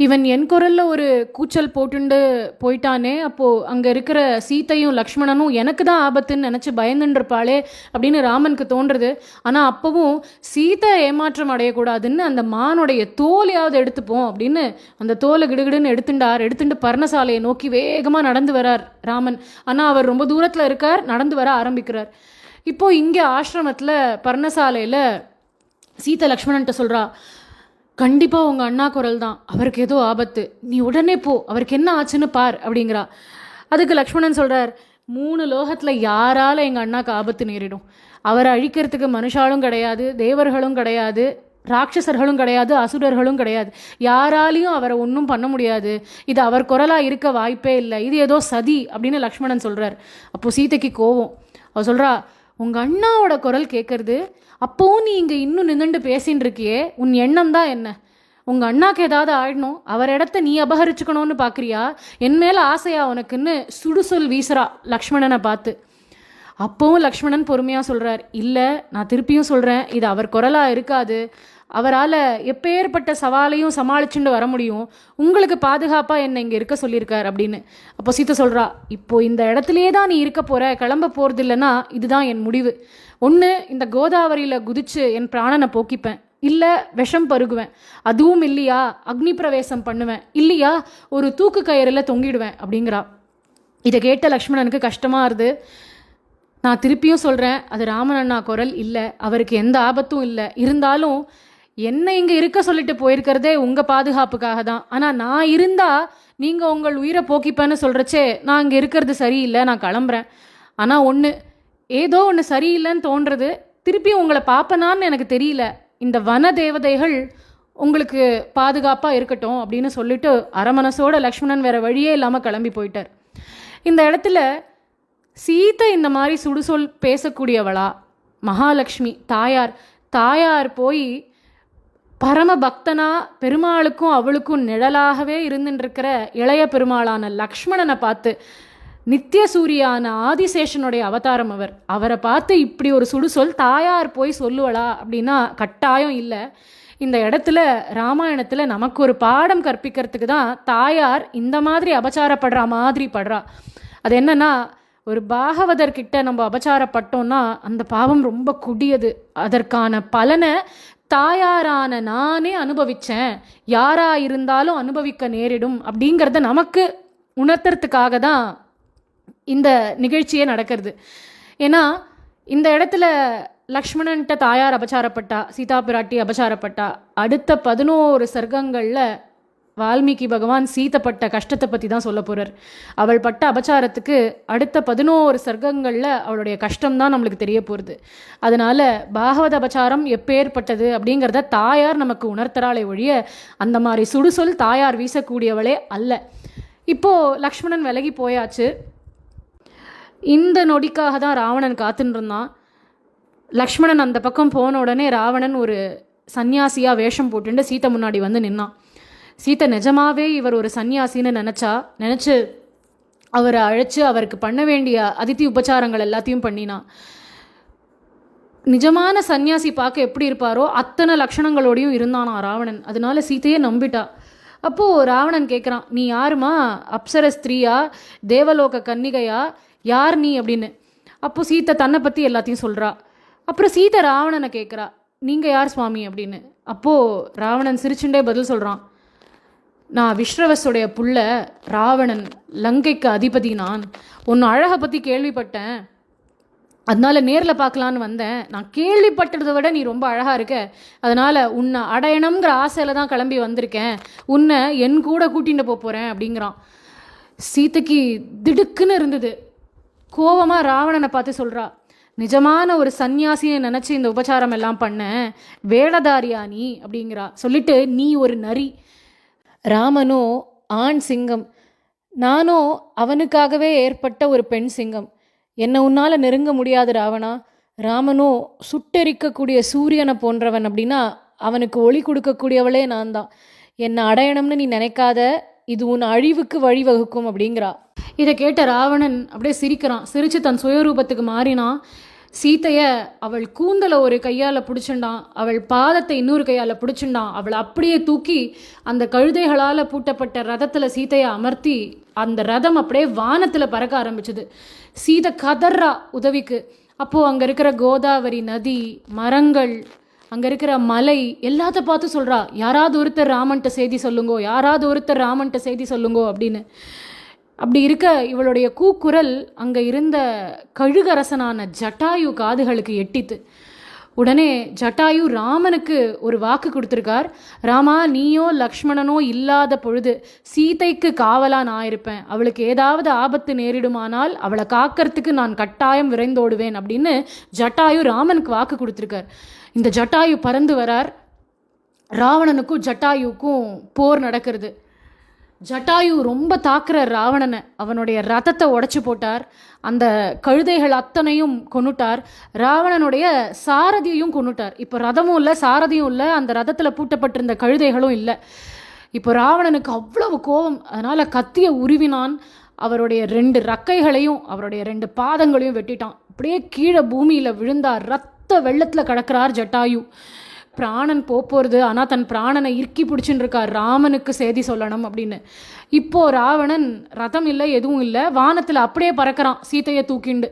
இவன் என் குரலில் ஒரு கூச்சல் போட்டுண்டு போயிட்டானே, அப்போது அங்கே இருக்கிற சீத்தையும் லக்ஷ்மணனும் எனக்கு தான் ஆபத்துன்னு நினச்சி பயந்துருப்பாளே அப்படின்னு ராமனுக்கு தோன்றுறது. ஆனால் அப்போவும் சீத்தை ஏமாற்றம் அடையக்கூடாதுன்னு அந்த மானுடைய தோலையாவது எடுத்துப்போம் அப்படின்னு அந்த தோலை கிடுகிடுன்னு எடுத்துட்டு பர்ணசாலையை நோக்கி வேகமாக நடந்து வரார் ராமன். ஆனால் அவர் ரொம்ப தூரத்தில் இருக்கார், நடந்து வர ஆரம்பிக்கிறார். இப்போது இங்கே ஆசிரமத்தில் பர்ணசாலையில் சீத்தை லக்ஷ்மணன்ட்ட சொல்கிறா, கண்டிப்பாக உங்கள் அண்ணா குரல் தான், அவருக்கு ஏதோ ஆபத்து, நீ உடனே போ, அவருக்கு என்ன ஆச்சுன்னு பார் அப்படிங்கிறா. அதுக்கு லக்ஷ்மணன் சொல்கிறார், 3 லோகத்தில் யாரால் எங்கள் அண்ணாக்கு ஆபத்து நேரிடும்? அவரை அழிக்கிறதுக்கு மனுஷாலும் கிடையாது, தேவர்களும் கிடையாது, ராட்சசர்களும் கிடையாது, அசுரர்களும் கிடையாது, யாராலையும் அவரை ஒன்றும் பண்ண முடியாது, இது அவர் குரலாக இருக்க வாய்ப்பே இல்லை, இது ஏதோ சதி அப்படின்னு லக்ஷ்மணன் சொல்கிறார். அப்போது சீதைக்கு கோவம். அவள் சொல்கிறா, உங்கள் அண்ணாவோட குரல் கேட்குறது, அப்போவும் நீ இங்கே இன்னும் நின்றுண்டு பேசின்னு இருக்கியே, உன் எண்ணம் தான் என்ன? உங்கள் அண்ணாக்கு ஏதாவது ஆயிடணும், அவர் இடத்த நீ அபகரிச்சுக்கணும்னு பார்க்குறியா? என் மேலே ஆசையா உனக்குன்னு சுடுசொல் வீசுறா லக்ஷ்மணனை பார்த்து. அப்போவும் லக்ஷ்மணன் பொறுமையாக சொல்கிறார், இல்லை நான் திருப்பியும் சொல்கிறேன், இது அவர் குரலாக இருக்காது, அவரால் எப்பேற்பட்ட சவாலையும் சமாளிச்சுட்டு வர முடியும், உங்களுக்கு பாதுகாப்பாக என்னை இங்கே இருக்க சொல்லியிருக்கார் அப்படின்னு. அப்போ சீத்தை சொல்கிறா, இப்போ இந்த இடத்துலையே தான் நீ இருக்க போகிற, கிளம்ப போகிறது இல்லைன்னா இதுதான் என் முடிவு. ஒன்று இந்த கோதாவரியில் குதித்து என் பிராணனை போக்கிப்பேன், இல்லை விஷம் பருகுவேன், அதுவும் இல்லையா அக்னி பிரவேசம் பண்ணுவேன், இல்லையா ஒரு தூக்கு கயிறில் தொங்கிடுவேன் அப்படிங்கிறா. இதை கேட்ட லக்ஷ்மணனுக்கு கஷ்டமாக இருது. நான் திருப்பியும் சொல்கிறேன், அது ராமன் அண்ணா குரல் இல்லை, அவருக்கு எந்த ஆபத்தும் இல்லை, இருந்தாலும் என்னை இங்கே இருக்க சொல்லிட்டு போயிருக்கிறதே உங்கள் பாதுகாப்புக்காக தான். ஆனால் நான் இருந்தால் நீங்கள் உங்கள் உயிரை போக்கிப்பேன்னு சொல்கிறச்சே நான் இங்கே இருக்கிறது சரியில்லை, நான் கிளம்புறேன். ஆனால் ஏதோ ஒன்று சரியில்லைன்னு தோன்றுறது, திருப்பியும் உங்களை பார்ப்பனான்னு எனக்கு தெரியல, இந்த வன தேவதைகள் உங்களுக்கு பாதுகாப்பாக இருக்கட்டும் அப்படின்னு சொல்லிட்டு அரமனசோட லக்ஷ்மணன் வேறு வழியே இல்லாமல் கிளம்பி போயிட்டார். இந்த இடத்துல சீத்தை இந்த மாதிரி சுடுசொல் பேசக்கூடியவளா? மகாலட்சுமி தாயார் போய் பரம பக்தனா பெருமாளுக்கும் அவளுக்கும் நிழலாகவே இருந்துருக்கிற இளைய பெருமாளான லக்ஷ்மணனை பார்த்து, நித்திய சூரியான ஆதிசேஷனுடைய அவதாரம் அவரை பார்த்து இப்படி ஒரு சுடுசொல் தாயார் போய் சொல்லுவளா அப்படின்னா கட்டாயம் இல்லை. இந்த இடத்துல ராமாயணத்தில் நமக்கு ஒரு பாடம் கற்பிக்கிறதுக்கு தான் தாயார் இந்த மாதிரி அபச்சாரப்படுற மாதிரி படுறா. அது என்னன்னா, ஒரு பாகவதர்கிட்ட நம்ம அபச்சாரப்பட்டோம்னா அந்த பாவம் ரொம்ப கொடியது, அதற்கான பலனை தாயாரான நானே அனுபவித்தேன், யாரா இருந்தாலும் அனுபவிக்க நேரிடும் அப்படிங்கிறத நமக்கு உணர்த்துறதுக்காக தான் இந்த நிகழ்ச்சியே நடக்கிறது. ஏன்னா இந்த இடத்துல லக்ஷ்மணன்ட்ட தாயார் அபச்சாரப்பட்டா, சீதா பிராட்டி அபச்சாரப்பட்டா, அடுத்த 11 சர்க்கங்களில் வால்மீகி பகவான் சீதைப்பட்ட கஷ்டத்தை பற்றி தான் சொல்ல போகிறார். அவள் பட்ட அபச்சாரத்துக்கு அடுத்த 11 சர்க்கங்களில் அவளுடைய கஷ்டம்தான் நம்மளுக்கு தெரிய போகிறது. அதனால் பாகவத அபச்சாரம் எப்பேற்பட்டது அப்படிங்கிறத தாயார் நமக்கு உணர்த்தறாளே ஒழிய அந்த மாதிரி சுடுசொல் தாயார் வீசக்கூடியவளே அல்ல. இப்போது லக்ஷ்மணன் விலகி போயாச்சு. இந்த நொடிக்காக தான் ராவணன் காத்துன்னு இருந்தான். லக்ஷ்மணன் அந்த பக்கம் போன உடனே ராவணன் ஒரு சன்னியாசியாக வேஷம் போட்டுட்டு சீத்தை முன்னாடி வந்து நின்னான். சீத்தை நிஜமாவே இவர் ஒரு சன்னியாசின்னு நினச்சி அவரை அழைச்சி அவருக்கு பண்ண வேண்டிய அதித்தி உபச்சாரங்கள் எல்லாத்தையும் பண்ணினான். நிஜமான சன்னியாசி பார்க்க எப்படி இருப்பாரோ அத்தனை லக்ஷணங்களோடையும் இருந்தானா ராவணன். அதனால சீத்தையே நம்பிட்டா. அப்போது ராவணன் கேட்குறான், நீ யாருமா? அப்சர ஸ்திரீயா, தேவலோக கன்னிகையா, யார் நீ அப்படின்னு. அப்போது சீத்தை தன்னை பற்றி எல்லாத்தையும் சொல்கிறா. அப்புறம் சீத்தை ராவணனை கேட்குறா, நீங்கள் யார் சுவாமி அப்படின்னு. அப்போது ராவணன் சிரிச்சுண்டே பதில் சொல்கிறான், நான் விஸ்ரவஸுடைய புள்ள ராவணன், லங்கைக்கு அதிபதி நான். உன் அழகை பற்றி கேள்விப்பட்டேன், அதனால நேரில் பார்க்கலான்னு வந்தேன். நான் கேள்விப்பட்டதை விட நீ ரொம்ப அழகாக இருக்க, அதனால் உன்னை அடையணுங்கிற ஆசையில் தான் கிளம்பி வந்திருக்கேன், உன்னை என் கூட கூட்டிகிட்டு போகிறேன் அப்படிங்கிறான். சீதைக்கு திடுக்குன்னு இருந்தது. கோபமாக ராவணனை பார்த்து சொல்கிறா, நிஜமான ஒரு சந்நியாசியை நினச்சி இந்த உபச்சாரம் எல்லாம் பண்ண, வேடதாரியா நீ அப்படிங்கிறா. சொல்லிட்டு நீ ஒரு நரி, ராமனோ ஆண் சிங்கம், நானோ அவனுக்காகவே ஏற்பட்ட ஒரு பெண் சிங்கம், என்னை உன்னால் நெருங்க முடியாது ராவணா. ராமனோ சுட்டெரிக்கக்கூடிய சூரியனை போன்றவன் அப்படின்னா அவனுக்கு ஒளி கொடுக்கக்கூடியவளே நான் தான். என்னை அடையணும்னு நீ நினைக்காத, இது உன் அழிவுக்கு வழிவகுக்கும் அப்படிங்கிறா. இதை கேட்ட ராவணன் அப்படியே சிரிக்கிறான். சிரித்து தன் சுயரூபத்துக்கு மாறினான். சீத்தையை அவள் கூந்தலை ஒரு கையால் பிடிச்சுண்டான், அவள் பாதத்தை இன்னொரு கையால் பிடிச்சுண்டான். அவளை அப்படியே தூக்கி அந்த கழுதைகளால் பூட்டப்பட்ட ரதத்தில் சீத்தையை அமர்த்தி அந்த ரதம் அப்படியே வானத்தில் பறக்க ஆரம்பிச்சுது. சீதை கதறா உதவிக்கு. அப்போது அங்கே இருக்கிற கோதாவரி நதி, மரங்கள், அங்கே இருக்கிற மலை எல்லாத்த பார்த்து சொல்கிறா, யாராவது ஒருத்தர் ராமன்ட்ட செய்தி சொல்லுங்கோ, யாராவது ஒருத்தர் ராமன்ட்ட செய்தி சொல்லுங்கோ அப்படின்னு. அப்படி இருக்க இவளுடைய கூக்குரல் அங்கே இருந்த கழுகரசனான ஜட்டாயு காதுகளுக்கு எட்டித்து. உடனே ஜட்டாயு ராமனுக்கு ஒரு வாக்கு கொடுத்துருக்கார். ராமா, நீயோ லக்ஷ்மணனோ இல்லாத பொழுது சீதைக்கு காவலா நான் இருப்பேன், அவளுக்கு ஏதாவது ஆபத்து நேரிடுமானால் அவளை காக்கிறதுக்கு நான் கட்டாயம் விரைந்தோடுவேன் அப்படின்னு ஜட்டாயு ராமனுக்கு வாக்கு கொடுத்துருக்கார். இந்த ஜட்டாயு பறந்து வரார். ராவணனுக்கும் ஜட்டாயுக்கும் போர் நடக்கிறது. ஜட்டாயு ரொம்ப தாக்குறார் ராவணனை. அவனுடைய ரதத்தை உடைச்சி போட்டார். அந்த கழுதைகள் அத்தனையும் கொன்னுட்டார். ராவணனுடைய சாரதியையும் கொன்னுட்டார். இப்போ ரதமும் இல்லை, சாரதியும் இல்லை, அந்த ரதத்தில் பூட்டப்பட்டிருந்த கழுதைகளும் இல்லை. இப்போ ராவணனுக்கு அவ்வளவு கோபம். அதனால் கத்தியை உருவினான். அவருடைய 2 ரக்கைகளையும் அவருடைய 2 பாதங்களையும் வெட்டிட்டான். அப்படியே கீழே பூமியில் விழுந்தார். ரத்த வெள்ளத்தில் கிடக்கிறார் ஜட்டாயு. பிராணன் போகிறது. ஆனால் தன் பிராணனை இறுக்கி பிடிச்சின்னு இருக்கார், ராமனுக்கு செய்தி சொல்லணும் அப்படின்னு. இப்போது ராவணன் ரதம் இல்லை, எதுவும் இல்லை, வானத்தில் அப்படியே பறக்கிறான் சீத்தையை தூக்கிண்டு.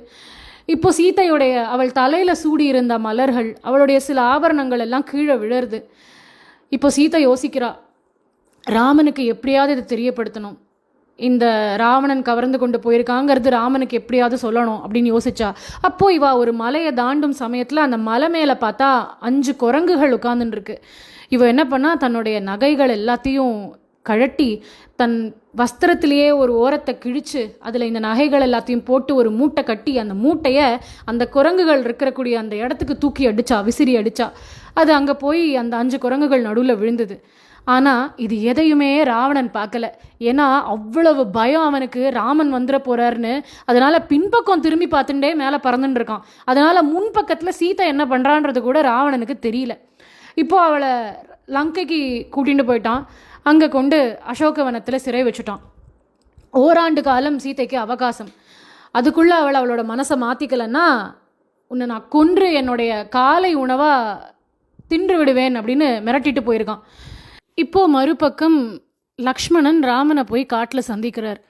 இப்போ சீத்தையுடைய அவள் தலையில் சூடி இருந்த மலர்கள், அவளுடைய சில ஆபரணங்கள் எல்லாம் கீழே விழருது. இப்போ சீத்தை யோசிக்கிறா, ராமனுக்கு எப்படியாவது இதை தெரியப்படுத்தணும், இந்த ராவணன் கவர்ந்து கொண்டு போயிருக்காங்கிறது ராமனுக்கு எப்படியாவது சொல்லணும் அப்படின்னு யோசிச்சா. அப்போது இவா ஒரு மலையை தாண்டும் சமயத்தில் அந்த மலை மேலே பார்த்தா 5 குரங்குகள் உட்கார்ந்துட்டு இருக்கு. இவ என்ன பண்ணா, தன்னுடைய நகைகள் எல்லாத்தையும் கழட்டி தன் வஸ்திரத்திலேயே ஒரு ஓரத்தை கிழிச்சு அதில் இந்த நகைகள் எல்லாத்தையும் போட்டு ஒரு மூட்டை கட்டி அந்த மூட்டையை அந்த குரங்குகள் இருக்கக்கூடிய அந்த இடத்துக்கு தூக்கி அடிச்சா, விசிறி அடிச்சா. அது அங்கே போய் அந்த 5 குரங்குகள் நடுவில் விழுந்தது. ஆனால் இது எதையுமே ராவணன் பார்க்கல. ஏன்னா அவ்வளவு பயம் அவனுக்கு, ராமன் வந்துட போகிறாருன்னு. அதனால் பின்பக்கம் திரும்பி பார்த்துட்டே மேலே பறந்துட்டு இருக்கான். அதனால் முன்பக்கத்தில் சீதை என்ன பண்ணுறான்றது கூட ராவணனுக்கு தெரியல. இப்போது அவளை லங்கைக்கு கூட்டிகிட்டு போயிட்டான். அங்கே கொண்டு அசோகவனத்தில் சிறை வச்சுட்டான். ஓராண்டு காலம் சீதைக்கு அவகாசம். அதுக்குள்ளே அவளோட மனசை மாற்றிக்கலன்னா உன்னை நான் கொன்று என்னுடைய காலை உணவாக தின்று விடுவேன் அப்படின்னு மிரட்டிட்டு போயிருக்கான். இப்போது மறுபக்கம் லக்ஷ்மணன் ராமனை போய் காட்டில் சந்திக்கிறார்.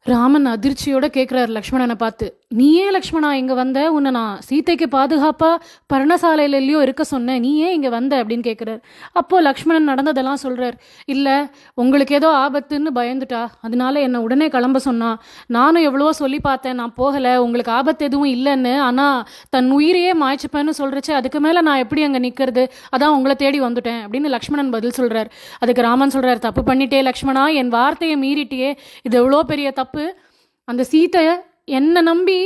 ராமன் அதிர்ச்சியோடு கேட்குறார் லக்ஷ்மணனை பார்த்து, நீ ஏன் லக்ஷ்மணா இங்கே வந்த? உன்னை நான் சீதைக்கு பாதுகாப்பாக பர்ணசாலையிலையோ இருக்க சொன்னேன், நீ ஏன் இங்கே வந்த அப்படின்னு கேட்குறார். அப்போது லக்ஷ்மணன் நடந்ததெல்லாம் சொல்கிறார். இல்லை, உங்களுக்கு ஏதோ ஆபத்துன்னு பயந்துட்டா, அதனால என்னை உடனே கிளம்ப சொன்னா. நானும் எவ்வளவோ சொல்லி பார்த்தேன், நான் போகலை, உங்களுக்கு ஆபத்து எதுவும் இல்லைன்னு. ஆனால் தன் உயிரையே மாய்ச்சிப்பேன்னு சொல்கிறச்சு, அதுக்கு மேலே நான் எப்படி அங்கே நிற்கிறது? அதான் உங்களை தேடி வந்துட்டேன் அப்படின்னு லக்ஷ்மணன் பதில் சொல்கிறார். அதுக்கு ராமன் சொல்கிறார், தப்பு பண்ணிட்டே லக்ஷ்மணா, என் வார்த்தையை மீறிட்டியே, இது எவ்வளோ பெரிய தப்பு. அந்த சீத்தை என்னை நம்பி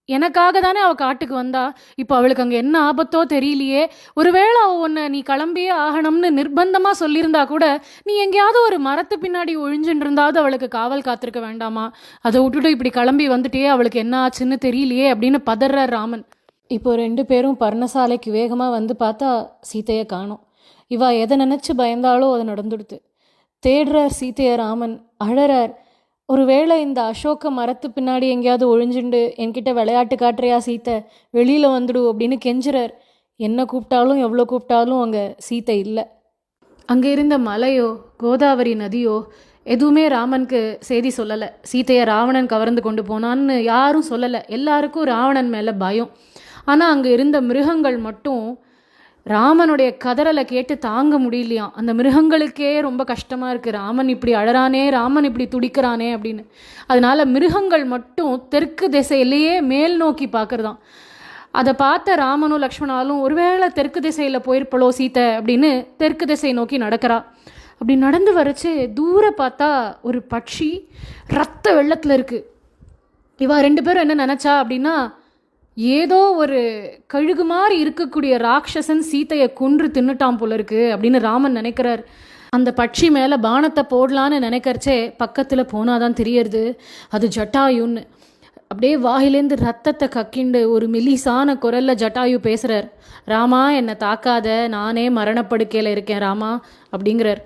எனக்காக தானே அவள் காட்டுக்கு வந்தா. இப்போ அவளுக்கு அங்கே என்ன ஆபத்தோ தெரியலையே. ஒருவேளை உன்னை நீ கிளம்பியே ஆகணும்னு நிர்பந்தமாக சொல்லியிருந்தா கூட நீ எங்கேயாவது ஒரு மரத்து பின்னாடி ஒழிஞ்சுட்டு இருந்தாவது அவளுக்கு காவல் காத்திருக்க வேண்டாமா? அதை விட்டுட்டு இப்படி கிளம்பி வந்துட்டே அவளுக்கு என்ன ஆச்சுன்னு தெரியலையே அப்படின்னு பதறார் ராமன். இப்போ 2 பேரும் பர்ணசாலைக்கு வேகமாக வந்து பார்த்தா சீத்தையை காணோம். இவா எதை நினச்சி பயந்தாலோ அதை நடந்துடுது. தேடுறார் சீத்தையை ராமன், அழறார். ஒருவேளை இந்த அசோக மரத்து பின்னாடி எங்கேயாவது ஒழிஞ்சுண்டு என்கிட்ட விளையாட்டு காட்டுறியா சீத்தை, வெளியில் வந்துடு அப்படின்னு கெஞ்சுறார். என்ன கூப்பிட்டாலும் எவ்வளோ கூப்பிட்டாலும் அங்கே சீத்தை இல்லை. அங்கே இருந்த மலையோ கோதாவரி நதியோ எதுவுமே ராமனுக்கு செய்தி சொல்லலை. சீத்தையை ராவணன் கவர்ந்து கொண்டு போனான்னு யாரும் சொல்லலை. எல்லாருக்கும் ராவணன் மேலே பயம். ஆனால் அங்கே இருந்த மிருகங்கள் மட்டும் ராமனுடைய கதறலை கேட்டு தாங்க முடியலையாம். அந்த மிருகங்களுக்கே ரொம்ப கஷ்டமாக இருக்குது, ராமன் இப்படி அழறானே, ராமன் இப்படி துடிக்கிறானே அப்படின்னு. அதனால மிருகங்கள் மட்டும் தெற்கு திசையிலேயே மேல் நோக்கி பார்க்குறதாம். அதை பார்த்த ராமனும் லக்ஷ்மணாலும் ஒருவேளை தெற்கு திசையில் போயிருப்பளோ சீத்தை அப்படின்னு தெற்கு திசை நோக்கி நடக்கிறா. அப்படி நடந்து வரைச்சு தூர பார்த்தா ஒரு பட்சி ரத்த வெள்ளத்தில் இருக்குது. இவா 2 பேரும் என்ன நினச்சா அப்படின்னா, ஏதோ ஒரு கழுகு மாதிரி இருக்கக்கூடிய ராட்சசன் சீத்தையை கொன்று தின்னுட்டான் போல இருக்கு அப்படின்னு ராமன் நினைக்கிறார். அந்த பட்சி மேலே பானத்தை போடலான்னு நினைக்கிறச்சே பக்கத்தில் போனாதான் தெரியறது அது ஜட்டாயுன்னு. அப்படியே வாயிலேருந்து ரத்தத்தை கக்கிண்டு ஒரு மெலிசான குரலில் ஜட்டாயு பேசுகிறார். ராமா, என்னை தாக்காத, நானே மரணப்படுக்கையில் இருக்கேன் ராமா அப்படிங்கிறார்.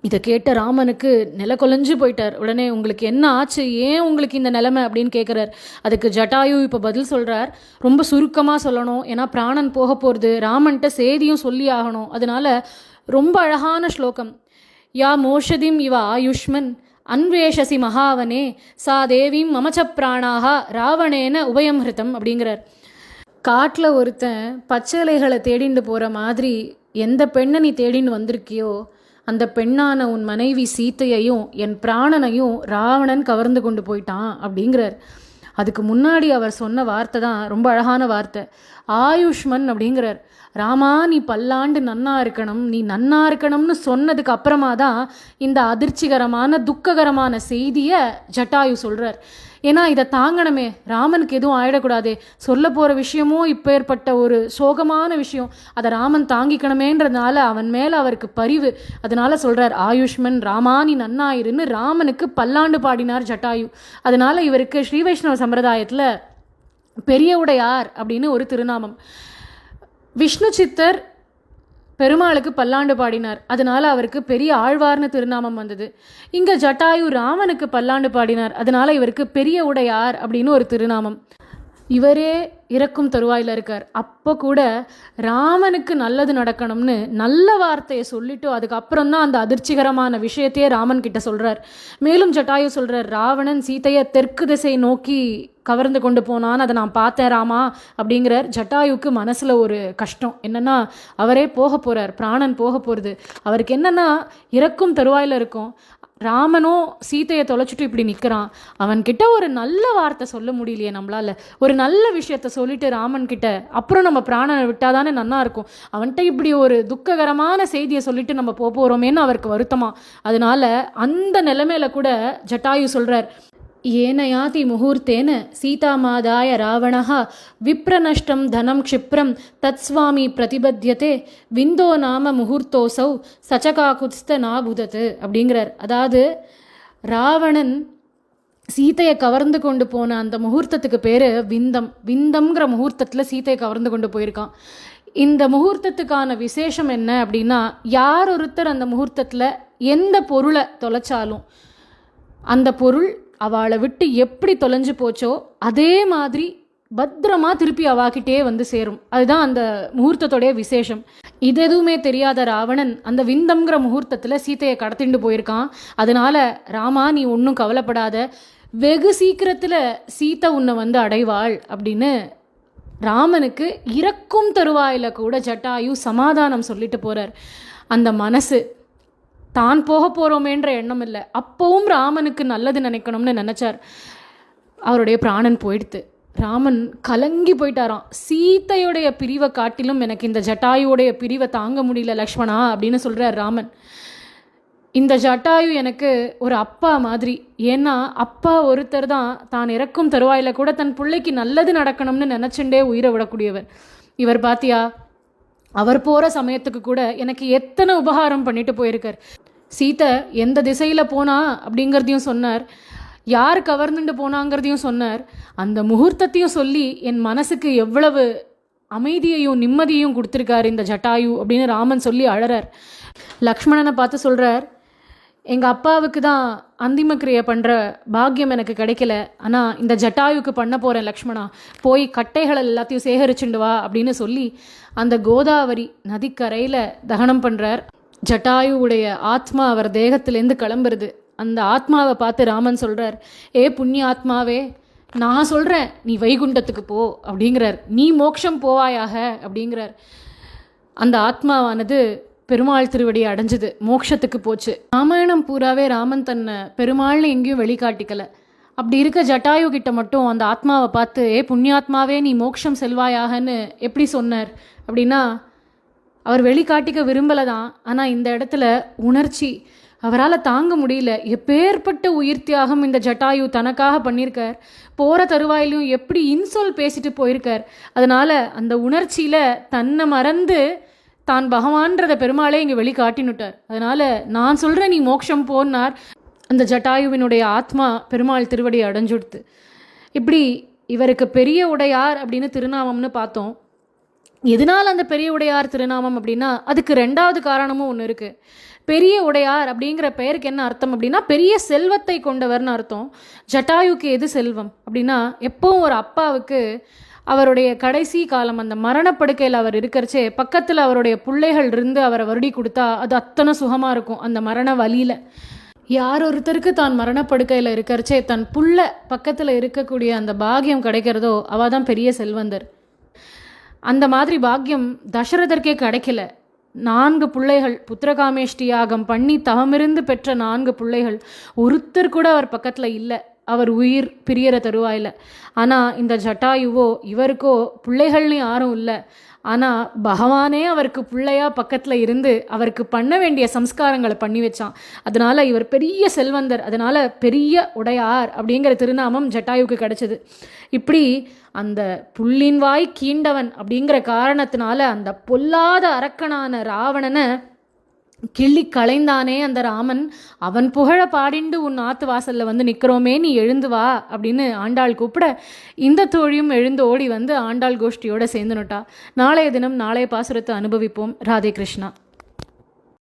இதை கேட்ட ராமனுக்கு நில கொலைஞ்சு போயிட்டார். உடனே உங்களுக்கு என்ன ஆச்சு, ஏன் உங்களுக்கு இந்த நிலைமை அப்படின்னு கேட்குறார். அதுக்கு ஜட்டாயு இப்போ பதில் சொல்கிறார். ரொம்ப சுருக்கமாக சொல்லணும், ஏன்னா பிராணன் போக போகிறது, ராமன்கிட்ட செய்தியும் சொல்லி ஆகணும். அதனால ரொம்ப அழகான ஸ்லோகம். யா மோஷதிம் இவ ஆயுஷ்மன் அன்வேஷசி மகாவனே சா தேவீம் மமச்ச பிராணாக ராவணேன உபயம்ஹிருதம் அப்படிங்கிறார். காட்டில் ஒருத்தன் பச்சை இலைகளை தேடிண்டு போகிற மாதிரி எந்த பெண்ணை நீ தேடின்னு வந்திருக்கியோ அந்த பெண்ணான உன் மனைவி சீத்தையையும் என் பிராணனையும் ராவணன் கவர்ந்து கொண்டு போயிட்டான் அப்படிங்கிறார். அதுக்கு முன்னாடி அவர் சொன்ன வார்த்தை தான் ரொம்ப அழகான வார்த்தை, ஆயுஷ்மன் அப்படிங்கிறார். ராமா, நீ பல்லாண்டு நன்னா இருக்கணும், நீ நன்னா இருக்கணும்னு சொன்னதுக்கு அப்புறமா தான் இந்த அதிர்ச்சிகரமான துக்ககரமான செய்தியை ஜட்டாயு சொல்கிறார். ஏன்னா இதை தாங்கணுமே, ராமனுக்கு எதுவும் ஆயிடக்கூடாதே, சொல்ல போகிற விஷயமும் இப்போ ஏற்பட்ட ஒரு சோகமான விஷயம், அதை ராமன் தாங்கிக்கணுமேன்றதுனால அவன் மேலே அவருக்கு பரிவு. அதனால சொல்கிறார், ஆயுஷ்மன் ராமா நீ நன்னாயிருன்னு ராமனுக்கு பல்லாண்டு பாடினார் ஜட்டாயு. அதனால இவருக்கு ஸ்ரீ வைஷ்ணவ சம்பிரதாயத்தில் பெரிய உடையார் அப்படின்னு ஒரு திருநாமம். விஷ்ணு சித்தர் பெருமாளுக்கு பல்லாண்டு பாடினார், அதனால அவருக்கு பெரிய ஆழ்வார்னு திருநாமம் வந்தது. இங்கே ஜட்டாயு ராமனுக்கு பல்லாண்டு பாடினார், அதனால இவருக்கு பெரிய உடையார் அப்படின்னு ஒரு திருநாமம். இவரே இறக்கும் தருவாயில் இருக்கார். அப்போ கூட ராமனுக்கு நல்லது நடக்கணும்னு நல்ல வார்த்தையை சொல்லிட்டு அதுக்கப்புறம் தான் அந்த அதிர்ச்சிகரமான விஷயத்தையே ராமன் கிட்ட சொல்கிறார். மேலும் ஜட்டாயு சொல்கிறார், ராவணன் சீத்தையை தெற்கு திசை நோக்கி கவர்ந்து கொண்டு போனான்னு அதை நான் பார்த்தேன் ராமா அப்படிங்கிறார். ஜட்டாயுக்கு மனசில் ஒரு கஷ்டம் என்னென்னா, அவரே போக போகிறார், பிராணன் போக போகிறது. அவருக்கு என்னென்னா இறக்கும் தருவாயில் இருக்கும். ராமனும் சீத்தையை தொலைச்சிட்டு இப்படி நிற்கிறான், அவன்கிட்ட ஒரு நல்ல வார்த்தை சொல்ல முடியலையே நம்மளால், ஒரு நல்ல விஷயத்த சொல்லிட்டு ராமன் கிட்ட அப்புறம் நம்ம பிராணனை விட்டாதானே நன்னா இருக்கும். அவன்கிட்ட இப்படி ஒரு துக்ககரமான செய்தியை சொல்லிட்டு நம்ம போகிறோமேன்னு அவருக்கு வருத்தமா. அதனால அந்த நிலைமையில கூட ஜட்டாயு சொல்கிறார், ஏனயாதி முகூர்த்தேன சீதாமாதாய ராவணः விப்ரநஷ்டம் தனம் க்ஷிப்ரம் தத்ஸ்வாமி பிரதிபத்தியதே விந்தோ நாம முகூர்த்தோசௌ சச்சகாகுத்ஸ்த நாபுதத்து அப்படிங்கிறார். அதாவது ராவணன் சீத்தையை கவர்ந்து கொண்டு போன அந்த முகூர்த்தத்துக்கு பேர் விந்தம். விந்தம்ங்கிற முகூர்த்தத்தில் சீத்தையை கவர்ந்து கொண்டு போயிருக்கான். இந்த முகூர்த்தத்துக்கான விசேஷம் என்ன அப்படின்னா, யார் ஒருத்தர் அந்த முகூர்த்தத்தில் எந்த பொருளை தொலைச்சாலும் அந்த பொருள் அவளை விட்டு எப்படி தொலைஞ்சு போச்சோ அதே மாதிரி பத்திரமா திருப்பி அவாக்கிட்டே வந்து சேரும். அதுதான் அந்த முகூர்த்தத்தோடைய விசேஷம். இது எதுவுமே தெரியாத ராவணன் அந்த விந்தம்ங்கிற முகூர்த்தத்தில் சீத்தையை கடத்திண்டு போயிருக்கான். அதனால ராமா நீ ஒன்றும் கவலைப்படாத, வெகு சீக்கிரத்தில் சீத்தை உன்னை வந்து அடைவாள் அப்படின்னு ராமனுக்கு இறக்கும் தருவாயில் கூட ஜட்டாயு சமாதானம் சொல்லிட்டு போகிறார். அந்த மனசு தான் போக போகிறோமேன்ற எண்ணம் இல்லை, அப்போவும் ராமனுக்கு நல்லது நினைக்கணும்னு நினச்சார். அவருடைய பிராணன் போயிடுத்து. ராமன் கலங்கி போயிட்டாராம். சீத்தையுடைய பிரிவை காட்டிலும் எனக்கு இந்த ஜட்டாயுடைய பிரிவை தாங்க முடியல லக்ஷ்மணா அப்படின்னு சொல்கிறார் ராமன். இந்த ஜட்டாயு எனக்கு ஒரு அப்பா மாதிரி. ஏன்னா அப்பா ஒருத்தர் தான் தான் இறக்கும் தருவாயில் கூட தன் பிள்ளைக்கு நல்லது நடக்கணும்னு நினச்சுண்டே உயிரை விடக்கூடியவர். இவர் பாத்தியா, அவர் போகிற சமயத்துக்கு கூட எனக்கு எத்தனை உபகாரம் பண்ணிட்டு போயிருக்கார். சீத்தை எந்த திசையில் போனா அப்படிங்கிறதையும் சொன்னார், யார் கவர்ந்துட்டு போனாங்கிறதையும் சொன்னார். அந்த முகூர்த்தத்தையும் சொல்லி என் மனசுக்கு எவ்வளவு அமைதியையும் நிம்மதியையும் கொடுத்துருக்காரு இந்த ஜட்டாயு அப்படின்னு ராமன் சொல்லி அழறார். லக்ஷ்மணனை பார்த்து சொல்கிறார், எங்கள் அப்பாவுக்கு தான் அந்திமக்கிரியை பண்ணுற பாக்கியம் எனக்கு கிடைக்கல, ஆனால் இந்த ஜட்டாயுக்கு பண்ண போகிறேன் லக்ஷ்மணா, போய் கட்டைகளை எல்லாத்தையும் சேகரிச்சுண்டு வா அப்படின்னு சொல்லி அந்த கோதாவரி நதிக்கரையில் தகனம் பண்ணுறார். ஜட்டாயுவுடைய ஆத்மா அவர் தேகத்திலேருந்து கிளம்புறது. அந்த ஆத்மாவை பார்த்து ராமன் சொல்கிறார், ஏ புண்ணிய ஆத்மாவே, நான் சொல்கிறேன் நீ வைகுண்டத்துக்கு போ அப்படிங்கிறார், நீ மோட்சம் போவாயாக அப்படிங்கிறார். அந்த ஆத்மாவானது பெருமாள் திருவடியை அடைஞ்சுது, மோட்சத்துக்கு போச்சு. ராமாயணம் பூராவே ராமன் தன்னை பெருமாள்னு எங்கேயும் வெளிக்காட்டிக்கலை. அப்படி இருக்க ஜட்டாயு கிட்ட மட்டும் அந்த ஆத்மாவை பார்த்து, புண்ணியாத்மாவே நீ மோட்சம் செல்வாயாகன்னு எப்படி சொன்னார் அப்படின்னா, அவர் வெளிக்காட்டிக்க விரும்பலை தான். ஆனால் இந்த இடத்துல உணர்ச்சி அவரால் தாங்க முடியல. எப்பேற்பட்ட உயிர் தியாகம் இந்த ஜட்டாயு தனக்காக பண்ணியிருக்கார். போகிற தருவாயிலையும் எப்படி இன்சொல் பேசிட்டு போயிருக்கார். அதனால் அந்த உணர்ச்சியில் தன்னை மறந்து தான் பகவான்றத பெருமாளே இங்கே வெளிக்காட்டினுட்டார். அதனால் நான் சொல்கிறேன் நீ மோட்சம் போனார். அந்த ஜட்டாயுவினுடைய ஆத்மா பெருமாள் திருவடி அடைஞ்சுடுத்து. இப்படி இவருக்கு பெரிய உடையார் அப்படின்னு திருநாமம்னு பார்த்தோம். எதனால் அந்த பெரிய உடையார் திருநாமம் அப்படின்னா, அதுக்கு ரெண்டாவது காரணமும் ஒன்று இருக்குது. பெரிய உடையார் அப்படிங்கிற பெயருக்கு என்ன அர்த்தம் அப்படின்னா, பெரிய செல்வத்தை கொண்டவர்னு அர்த்தம். ஜட்டாயுக்கு எது செல்வம் அப்படின்னா, எப்பவும் ஒரு அப்பாவுக்கு அவருடைய கடைசி காலம் அந்த மரணப்படுக்கையில் அவர் இருக்கிறச்சே பக்கத்தில் அவருடைய பிள்ளைகள் இருந்து அவரை வருடி கொடுத்தா அது அத்தனை சுகமாக இருக்கும். அந்த மரண வலியில் யார் ஒருத்தருக்கு தான் மரணப்படுக்கையில் இருக்கிறச்சே தன் புள்ள பக்கத்தில் இருக்கக்கூடிய அந்த பாக்கியம் கிடைக்கிறதோ அவள் தான் பெரிய செல்வந்தர். அந்த மாதிரி பாக்கியம் தசரதற்கே கிடைக்கல. 4 பிள்ளைகள், புத்திரகாமேஷ்டி யாகம் பண்ணி தவமிருந்து பெற்ற 4 பிள்ளைகள், ஒருத்தர் கூட அவர் பக்கத்தில் இல்லை, அவர் உயிர் பிரியற தருவாயில். ஆனால் இந்த ஜட்டாயுவோ இவருக்கோ பிள்ளைகள்னு யாரும் இல்லை. ஆனால் பகவானே அவருக்கு பிள்ளையாக பக்கத்தில் இருந்து அவருக்கு பண்ண வேண்டிய சம்ஸ்காரங்களை பண்ணி வச்சான். அதனால் இவர் பெரிய செல்வந்தர். அதனால் பெரிய உடையார் அப்படிங்கிற திருநாமம் ஜட்டாயுக்கு கிடைச்சது. இப்படி அந்த புள்ளின் வாய் கீண்டவன் அப்படிங்கிற காரணத்தினால அந்த பொல்லாத அரக்கனான ராவணனை கிள்ளி களைந்தானே அந்த ராமன். அவன் புகழ பாடிண்டு உன் ஆத்து வாசலில் வந்து நிற்கிறோமே, நீ எழுந்து வா அப்படின்னு ஆண்டாள் கூப்பிட இந்த தோழியும் எழுந்து ஓடி வந்து ஆண்டாள் கோஷ்டியோடு சேர்ந்துனுட்டா. நாளைய தினம் நாளைய பாசுரத்தை அனுபவிப்போம். ராதே கிருஷ்ணா.